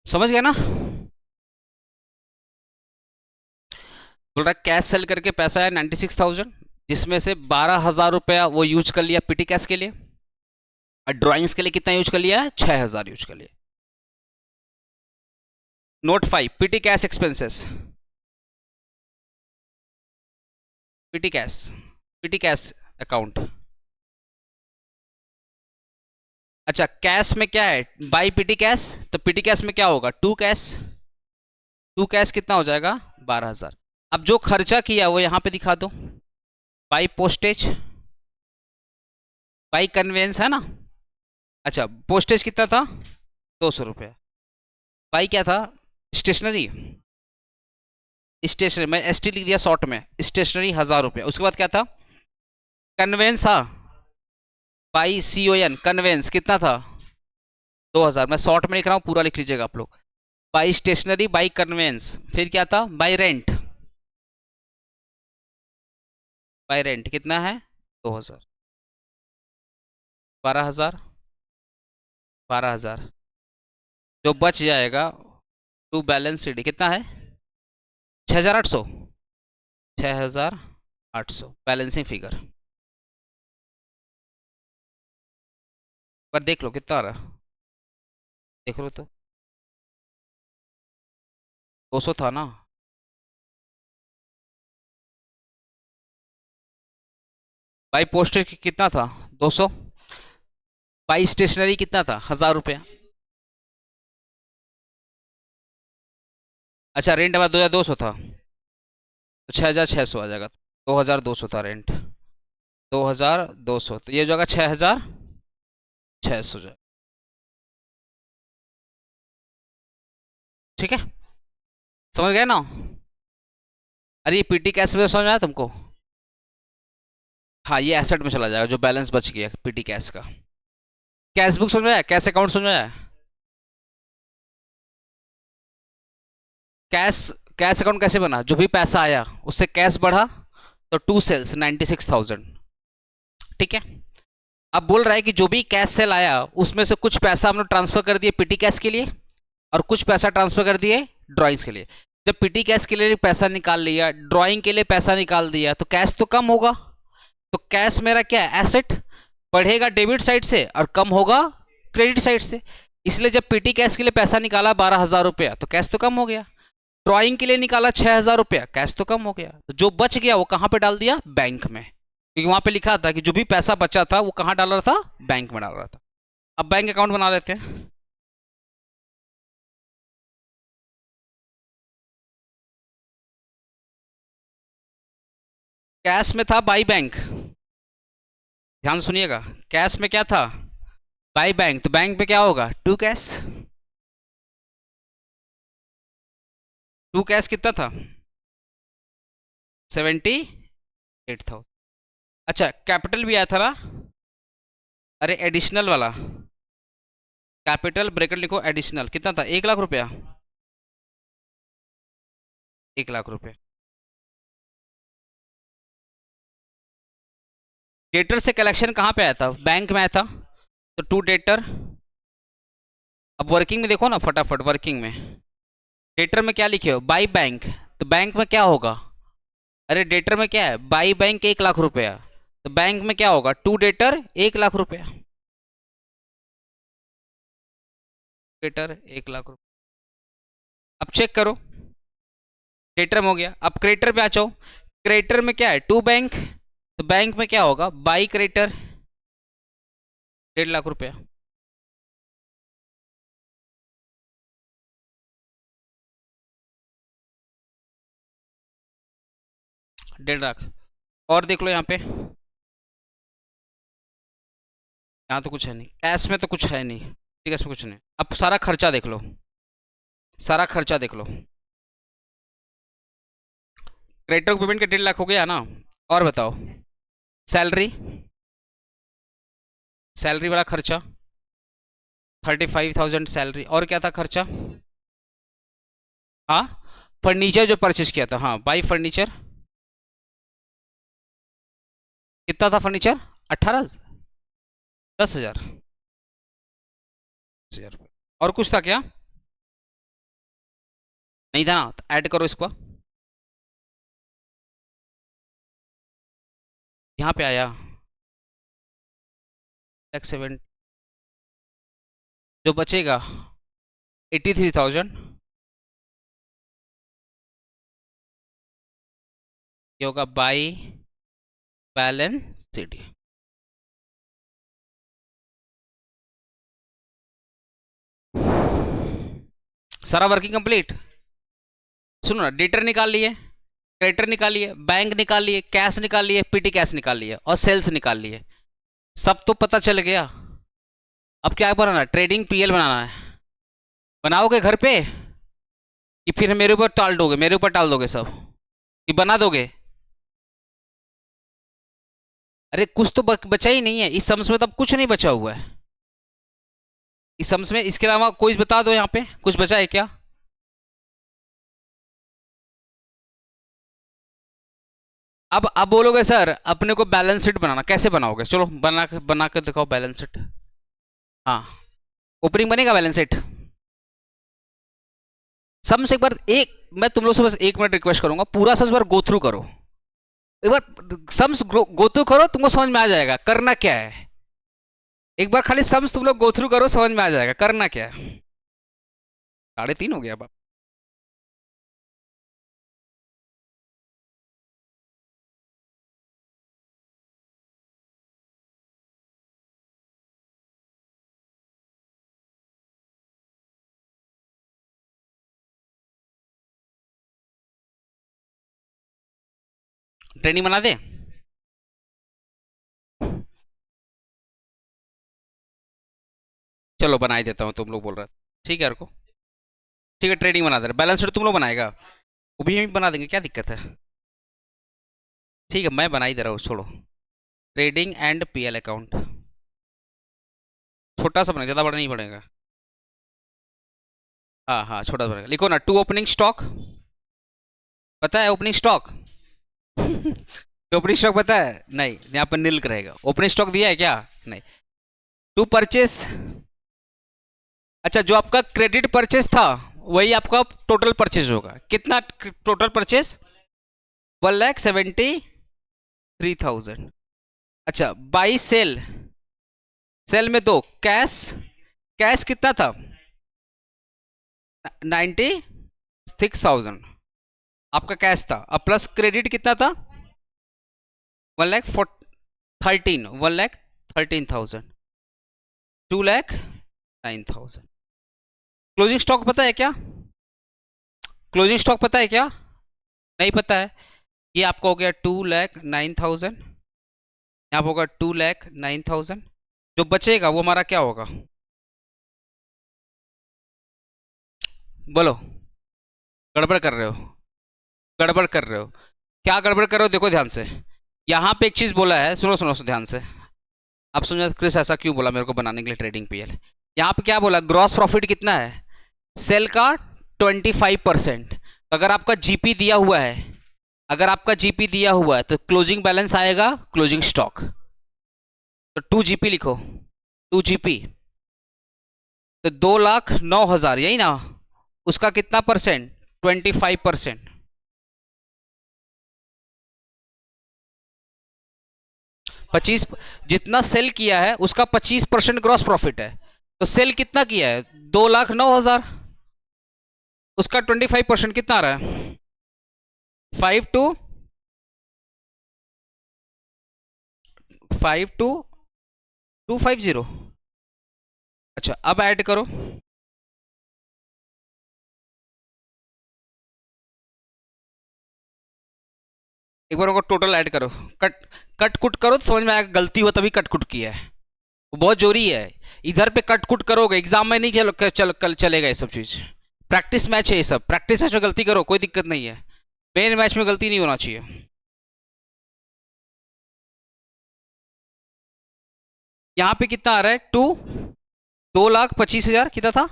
समझ गया ना। बोल रहा कैश सेल करके पैसा है 96,000, जिसमें से 12,000 रुपया वो यूज कर लिया पीटी कैश के लिए, और ड्राइंग्स के लिए कितना यूज कर लिया, 6,000 यूज कर लिया। Note 5 PT cash expenses, PT cash account. अच्छा, कैश में क्या है, बाई पीटी कैश, तो पीटी कैश में क्या होगा, टू कैश कितना हो जाएगा, 12,000। अब जो खर्चा किया वो यहां पे दिखा दो, बाई पोस्टेज, बाई कन्वेंस है ना। अच्छा, पोस्टेज कितना था? 200 रुपया। बाई क्या था? स्टेशनरी, स्टेशनरी मैं एस टी लिख दिया शॉर्ट में, स्टेशनरी 1000 रुपया। उसके बाद क्या था? कन्वेंस था, by C O N, conveyance कितना था? 2000। मैं शॉर्ट में लिख रहा हूँ, पूरा लिख लीजिएगा आप लोग। बाई स्टेशनरी, बाई कन्वेंस, फिर क्या था? बाई रेंट, बाई रेंट कितना है? 2000। 12000, 12000। जो बच जाएगा टू बैलेंस सी डी कितना है? 6800, 6800 बैलेंसिंग फिगर। पर देख लो कितना आ रहा है, देख लो तो 200 था ना। बाई पोस्टर कितना था? 200। बाई स्टेशनरी कितना था? 1000 रुपया। अच्छा, रेंट हमारा 2200 था, तो 6600 आ जाएगा। 2200 था रेंट, 2200, तो ये जो 6600 जाएगा। ठीक है, समझ गए ना? अरे ये पीटी कैश में समझ आया तुमको? हाँ, ये एसेट में चला जाएगा जो बैलेंस बच गया पीटी कैश का। कैश बुक समझ में आया? कैश अकाउंट समझ में आया? कैश, कैश अकाउंट कैसे बना? जो भी पैसा आया उससे कैश बढ़ा, तो टू सेल्स 96,000। ठीक है, अब बोल रहा है कि जो भी कैश सेल आया उसमें से कुछ पैसा हमने ट्रांसफर कर दिए पीटी कैश के लिए, और कुछ पैसा ट्रांसफर कर दिए ड्राइंग्स के लिए। जब पीटी कैश के लिए पैसा निकाल लिया, ड्राइंग के लिए पैसा निकाल दिया, तो कैश तो कम होगा। तो कैश मेरा क्या है? एसेट, बढ़ेगा डेबिट साइड से और कम होगा क्रेडिट साइड से। इसलिए जब पीटी कैश के लिए पैसा निकाला 12,000 रुपया, तो कैश तो कम हो गया। ड्राइंग के लिए निकाला 6,000 रुपया, कैश तो कम हो गया। तो जो बच गया वो कहां पे डाल दिया? बैंक में, क्योंकि वहां पे लिखा था कि जो भी पैसा बचा था वो कहां डाल रहा था? बैंक में डाल रहा था। अब बैंक अकाउंट बना लेते हैं। कैश में था बाई बैंक, ध्यान से सुनिएगा। कैश में क्या था? By bank. तो बैंक में क्या होगा? To cash. टू कैश कितना था? 78,000। अच्छा, कैपिटल भी आया था ना? अरे एडिशनल वाला, कैपिटल ब्रैकेट लिखो, एडिशनल कितना था? 1,00,000 रुपया, 1,00,000 रुपया। डेटर से कलेक्शन कहाँ पे आया था? बैंक में आया था, तो टू डेटर। अब वर्किंग में देखो ना, फटाफट वर्किंग में डेटर में क्या लिखे हो? By bank. तो बैंक में क्या होगा? अरे डेटर में क्या है? बाई बैंक 1,00,000 रुपया, तो बैंक में क्या होगा? टू डेटर 1,00,000 रुपया, डेटर 1,00,000 रुपया। अब चेक करो, डेटर में हो गया। अब क्रेडिटर पे आ जाओ। क्रेडिटर में क्या है? टू बैंक, तो बैंक में क्या होगा? बाई क्रेडिटर 1,50,000 रुपया। 1,50,000। और देख लो यहाँ पे, यहाँ तो कुछ है नहीं, कैश में तो कुछ है नहीं, ठीक है, इसमें कुछ नहीं। अब सारा खर्चा देख लो, सारा खर्चा देख लो। क्रेडिटर पेमेंट के 1,50,000 हो गया ना। और बताओ, सैलरी, सैलरी वाला खर्चा 35,000 सैलरी। और क्या था खर्चा? हाँ, फर्नीचर जो परचेज किया था, हाँ बाई फर्नीचर। कितना था फर्नीचर? 18, 10,000, 10,000 रुपये। और कुछ था क्या? नहीं था ना, तो ऐड करो इसको। यहाँ पे आया टैक्स 7, जो बचेगा 83,000, ये होगा बाई बैलेंस शीट। सारा वर्किंग कंप्लीट। सुनो ना, डेटर निकाल लिए, क्रेडिटर निकालिए, बैंक निकालिए, कैश निकालिए, पीटी कैश निकालिए और सेल्स निकालिए। सब तो पता चल गया। अब क्या बनाना है? ट्रेडिंग पीएल बनाना है। बनाओगे घर पे कि फिर मेरे ऊपर टाल दोगे, मेरे ऊपर टाल दोगे सब, कि बना दोगे? अरे कुछ तो बचा ही नहीं है इस सम्स में, तब कुछ नहीं बचा हुआ है इस सम्स में। इसके अलावा कोई बता दो यहाँ पे कुछ बचा है क्या? अब बोलोगे सर अपने को बैलेंस शीट बनाना, कैसे बनाओगे? चलो बना के दिखाओ बैलेंस शीट। हाँ, ओपनिंग बनेगा बैलेंस शीट। सम्स एक बार, एक मैं तुम लोग से बस 1 मिनट रिक्वेस्ट करूंगा, पूरा सम्स बार गो थ्रू करो। एक बार सम्स गो थ्रू करो, तुमको समझ में आ जाएगा करना क्या है। एक बार खाली सम्स तुम लोग गो थ्रू करो, समझ में आ जाएगा करना क्या है। 3:30 हो गया अब। ट्रेनिंग बना दे। चलो बना ही देता हूँ, तुम लोग बोल रहे ठीक है यार। ठीक है ट्रेडिंग बना दे रहे, बैलेंस शीट तुम लोग बनाएगा, वो भी हम बना देंगे, क्या दिक्कत है? ठीक है मैं बना ही दे रहा हूँ, छोड़ो। ट्रेडिंग एंड पीएल अकाउंट छोटा सा बनेगा, ज़्यादा बड़ा नहीं बनेगा। हाँ हाँ छोटा सा बनेगा। लिखो ना, टू ओपनिंग स्टॉक। पता है ओपनिंग स्टॉक? ओपनिंग स्टॉक पता है? नहीं, यहाँ पर नील रहेगा। ओपनिंग स्टॉक दिया है क्या? नहीं। टू परचेस, अच्छा जो आपका क्रेडिट परचेस था वही आपका टोटल परचेज होगा। कितना टोटल परचेस? 1,73,000। अच्छा बाई सेल, सेल में दो कैश, कैश कितना था? 96,000 आपका कैश था। अब प्लस क्रेडिट कितना था? 1,13,000, 2,09,000। क्लोजिंग स्टॉक पता है क्या? क्लोजिंग स्टॉक पता है क्या? नहीं पता है। ये आपका हो गया 2,09,000, यहाँ पर होगा 2,09,000। जो बचेगा वो हमारा क्या होगा? बोलो। गड़बड़ कर रहे हो, गड़बड़ कर रहे हो। क्या गड़बड़ कर रहे हो? देखो ध्यान से, यहाँ पे एक चीज़ बोला है, सुनो सुनो ध्यान से। आप समझो क्रिस ऐसा क्यों बोला मेरे को बनाने के लिए ट्रेडिंग पीएल। यहाँ पे क्या बोला? ग्रॉस प्रॉफिट कितना है सेल का? 25%। अगर आपका जीपी दिया हुआ है, अगर आपका जीपी दिया हुआ है तो क्लोजिंग बैलेंस आएगा क्लोजिंग स्टॉक। तो 2 GP लिखो, 2 GP तो 2,09,000, यही ना? उसका कितना परसेंट? 25%। 25, जितना सेल किया है उसका 25% ग्रॉस प्रॉफिट है। तो सेल कितना किया है? 2,09,000, उसका 25% कितना आ रहा है? 5,250। अच्छा अब ऐड करो। एक बार टोटल ऐड करो, कट कुट करो तो समझ में आएगा। गलती हो तभी कट कुट किया है, वो बहुत जोरी है। इधर पे कट कुट करोगे एग्जाम में नहीं कल चलेगा ये सब चीज। प्रैक्टिस मैच है ये सब, प्रैक्टिस मैच में गलती करो कोई दिक्कत नहीं है, मेन मैच में गलती नहीं होना चाहिए। यहाँ पे कितना आ रहा है? 2,25,000 कितना था?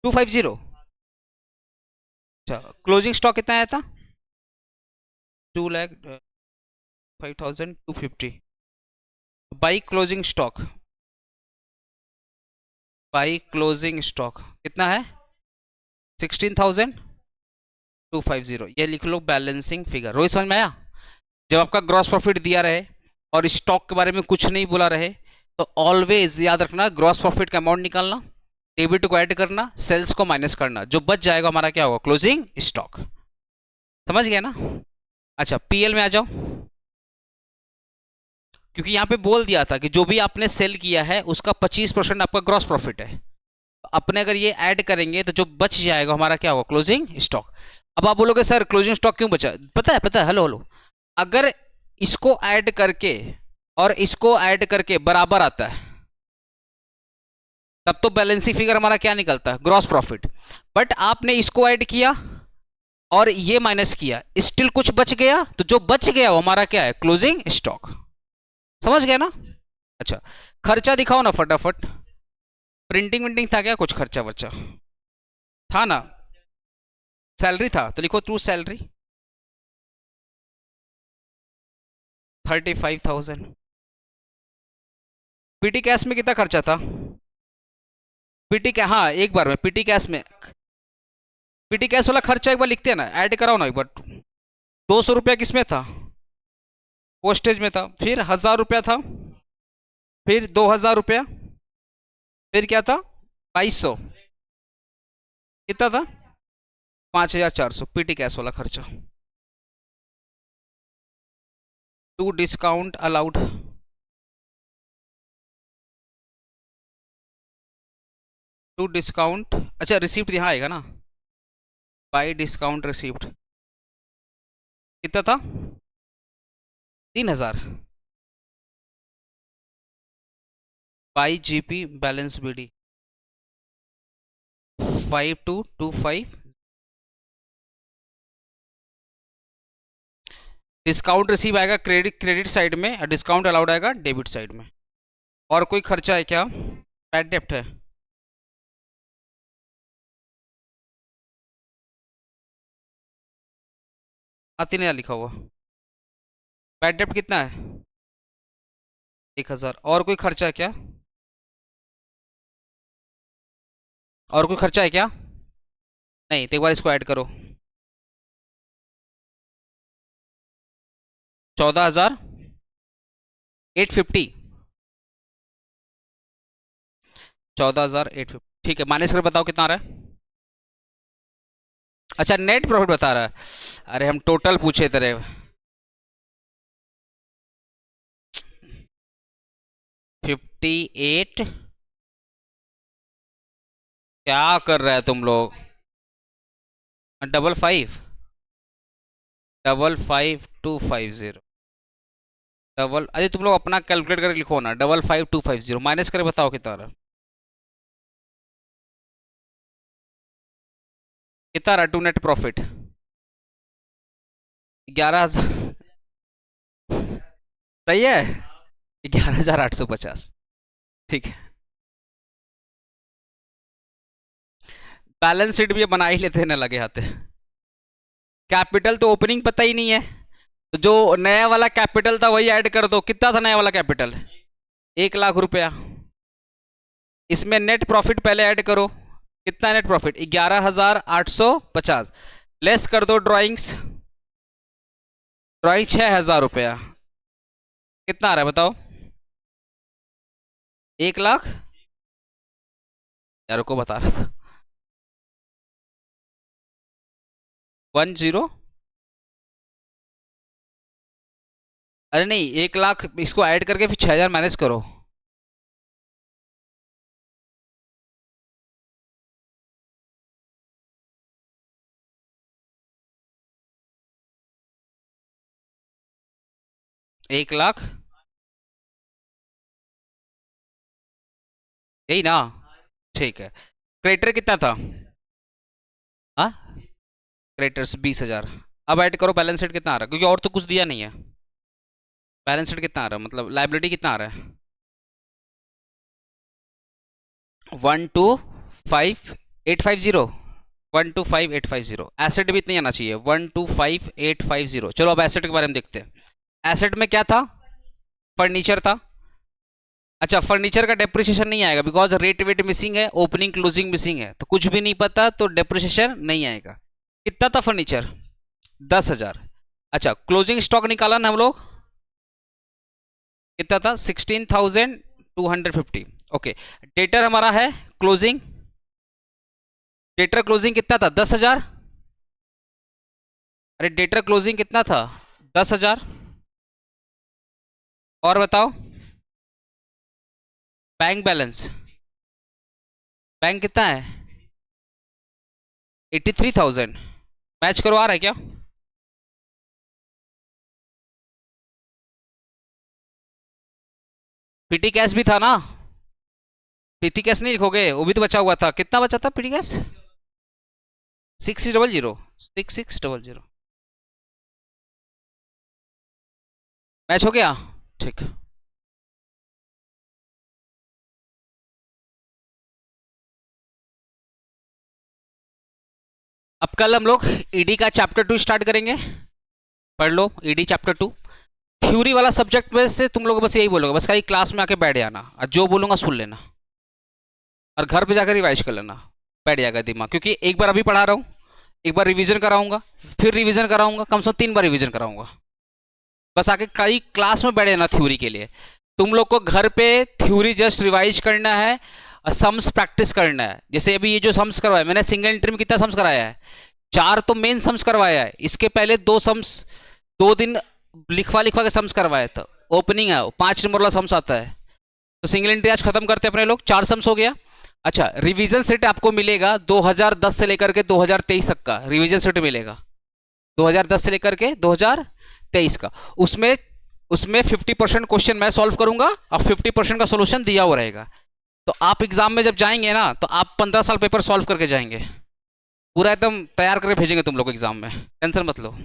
250। अच्छा क्लोजिंग स्टॉक कितना आया था? 2,05,250 by closing stock. By closing stock कितना है? 16,250। ये लिख लो बैलेंसिंग फिगर। रोहित समझ में आया? जब आपका ग्रॉस प्रॉफिट दिया रहे और स्टॉक के बारे में कुछ नहीं बोला रहे तो ऑलवेज याद रखना ग्रॉस प्रॉफिट का अमाउंट निकालना, डेबिट को ऐड करना, सेल्स को माइनस करना, जो बच जाएगा हमारा क्या होगा? Closing stock. समझ गया ना? अच्छा पीएल में आ जाओ, क्योंकि यहाँ पे बोल दिया था कि जो भी आपने सेल किया है उसका 25% आपका ग्रॉस प्रॉफिट है। अपने अगर ये ऐड करेंगे तो जो बच जाएगा हमारा क्या होगा? Closing stock. अब आप बोलोगे सर क्लोजिंग स्टॉक क्यों बचा, पता है, हेलो हेलो, अगर इसको ऐड करके और इसको ऐड करके बराबर आता है तब तो बैलेंसिंग फिगर हमारा क्या निकलता है, ग्रॉस प्रॉफिट। बट आपने इसको ऐड किया और ये माइनस किया, स्टिल कुछ बच गया, तो जो बच गया वो हमारा क्या है, क्लोजिंग स्टॉक। समझ गया ना? अच्छा, खर्चा दिखाओ ना फटाफट। प्रिंटिंग विंटिंग था क्या, कुछ खर्चा वर्चा था ना? सैलरी था तो लिखो टू सैलरी 35,000। पीटी कैश में कितना खर्चा था? पीटी क्या, हाँ एक बार में पीटी कैश में, पीटी कैश वाला खर्चा एक बार लिखते हैं ना, ऐड कराओ ना एक बार। 200 रुपया किसमें था, पोस्टेज में था, फिर 1,000 रुपया था, फिर 2,000 रुपया, फिर क्या था 2,200, कितना था 5,400 पीटी कैश वाला खर्चा। To discount allowed, to discount, अच्छा रिसिप्ट यहाँ आएगा ना, बाई डिस्काउंट रिसिप्ट कितना था 3,000, by GP balance BD 5225, discount receive आएगा क्रेडिट साइड में, डिस्काउंट अलाउड आएगा डेबिट साइड में। और कोई खर्चा है क्या, बैड डेप्ट है, तीन हजार लिखा हुआ, बैड डेप्ट कितना है 1,000। और कोई खर्चा है क्या, और कोई खर्चा है क्या, नहीं तो एक बार इसको ऐड करो, 14,850, 14,850 ठीक है, माइनस कर बताओ कितना आ रहा है। अच्छा नेट प्रॉफिट बता रहा है, अरे हम टोटल पूछे तेरे, 58, क्या कर रहे हैं तुम लोग, 55, 55,250 डबल, अरे तुम लोग अपना कैलकुलेट करके लिखो ना, 55,250 माइनस करके बताओ कितना आ रहा है, कितना आ रहा है टू नेट प्रॉफिट 11,000 सही है 11,850 ठीक है। बैलेंस शीट भी बना ही लेते हैं ना लगे हाथे, कैपिटल तो ओपनिंग पता ही नहीं है, तो जो नया वाला कैपिटल था वही ऐड कर दो, कितना था नया वाला कैपिटल 1,00,000 रुपया, इसमें नेट प्रॉफिट पहले ऐड करो, कितना नेट प्रॉफिट 11,850, लेस कर दो ड्राइंग्स, ड्राइंग 6,000 रुपया, कितना आ रहा है बताओ 1,00,000 यार को बता रहा था 10, अरे नहीं 1,00,000 इसको ऐड करके फिर 6,000 माइनस करो, एक लाख यही ना, ठीक है। क्रेडिटर कितना था, हाँ क्रेडिटर्स 20,000, अब ऐड करो बैलेंस शीट कितना आ रहा है, क्योंकि और तो कुछ दिया नहीं है, बैलेंस शीट कितना आ रहा है, मतलब लाइबिलिटी कितना आ रहा है 125,850, 125,850, एसेट भी इतना आना चाहिए 125,850। चलो अब एसेट के बारे में देखते हैं, एसेट में क्या था, फर्नीचर था, अच्छा फर्नीचर का डेप्रिसिएशन नहीं आएगा बिकॉज रेट वेट मिसिंग है, ओपनिंग क्लोजिंग मिसिंग है, तो कुछ भी नहीं पता तो डेप्रिसिएशन नहीं आएगा। कितना था फर्नीचर 10,000, अच्छा क्लोजिंग स्टॉक निकाला ना हम लोग, कितना था 16,250, ओके। डेटर हमारा है क्लोजिंग, डेटर क्लोजिंग कितना था 10,000, अरे डेटर क्लोजिंग कितना था 10,000, और बताओ बैंक बैलेंस, बैंक कितना है 83,000, मैच करो, आ रहा है क्या? पीटी कैश भी था ना? पीटी कैश नहीं लिखोगे? वो भी तो बचा हुआ था, कितना बचा था पीटी कैश? 6600, 6600। मैच हो गया, ठीक। अब कल हम लोग ईडी का चैप्टर 2 स्टार्ट करेंगे। पढ़ लो ईडी चैप्टर 2। थ्योरी वाला सब्जेक्ट में से तुम लोग बस यही बोलोगे, बस खाली क्लास में आके बैठ जाना और जो बोलूंगा सुन लेना, और घर पे जाकर रिवाइज कर लेना, बैठ जाएगा दिमाग। क्योंकि एक बार अभी पढ़ा रहा हूँ, एक बार रिवीजन कराऊंगा, फिर रिवीजन कराऊंगा, कम से कम 3 बार रिवीजन कराऊंगा। बस आके खाली क्लास में बैठ जाना थ्योरी के लिए। तुम लोग को घर पे थ्योरी जस्ट रिवाइज करना है, सम्स प्रैक्टिस करना है। जैसे अभी ये जो सम्स करवाया मैंने, सिंगल एंट्री में कितना सम्स कराया है? 4 तो मेन सम्स करवाया है। इसके पहले 2 सम्स 2 दिन लिखवा लिखवा के सम्स करवाया था। ओपनिंग है, 5 नंबर वाला सम्स आता है। तो सिंगल एंट्री आज खत्म करते हैं अपने लोग, 4 सम्स हो गया। अच्छा, रिवीजन सेट आपको मिलेगा 2010 से लेकर के 2023 तक का रिवीजन सेट मिलेगा। 2010 से लेकर के 2023 का। उसमें उसमें 50% क्वेश्चन मैं सॉल्व करूंगा और 50% का सोल्यूशन दिया हुआ रहेगा। तो आप एग्जाम में जब जाएंगे ना, तो आप 15 साल पेपर सॉल्व करके जाएंगे, पूरा एकदम तैयार करके भेजेंगे तुम लोग एग्जाम में, टेंशन मत लो।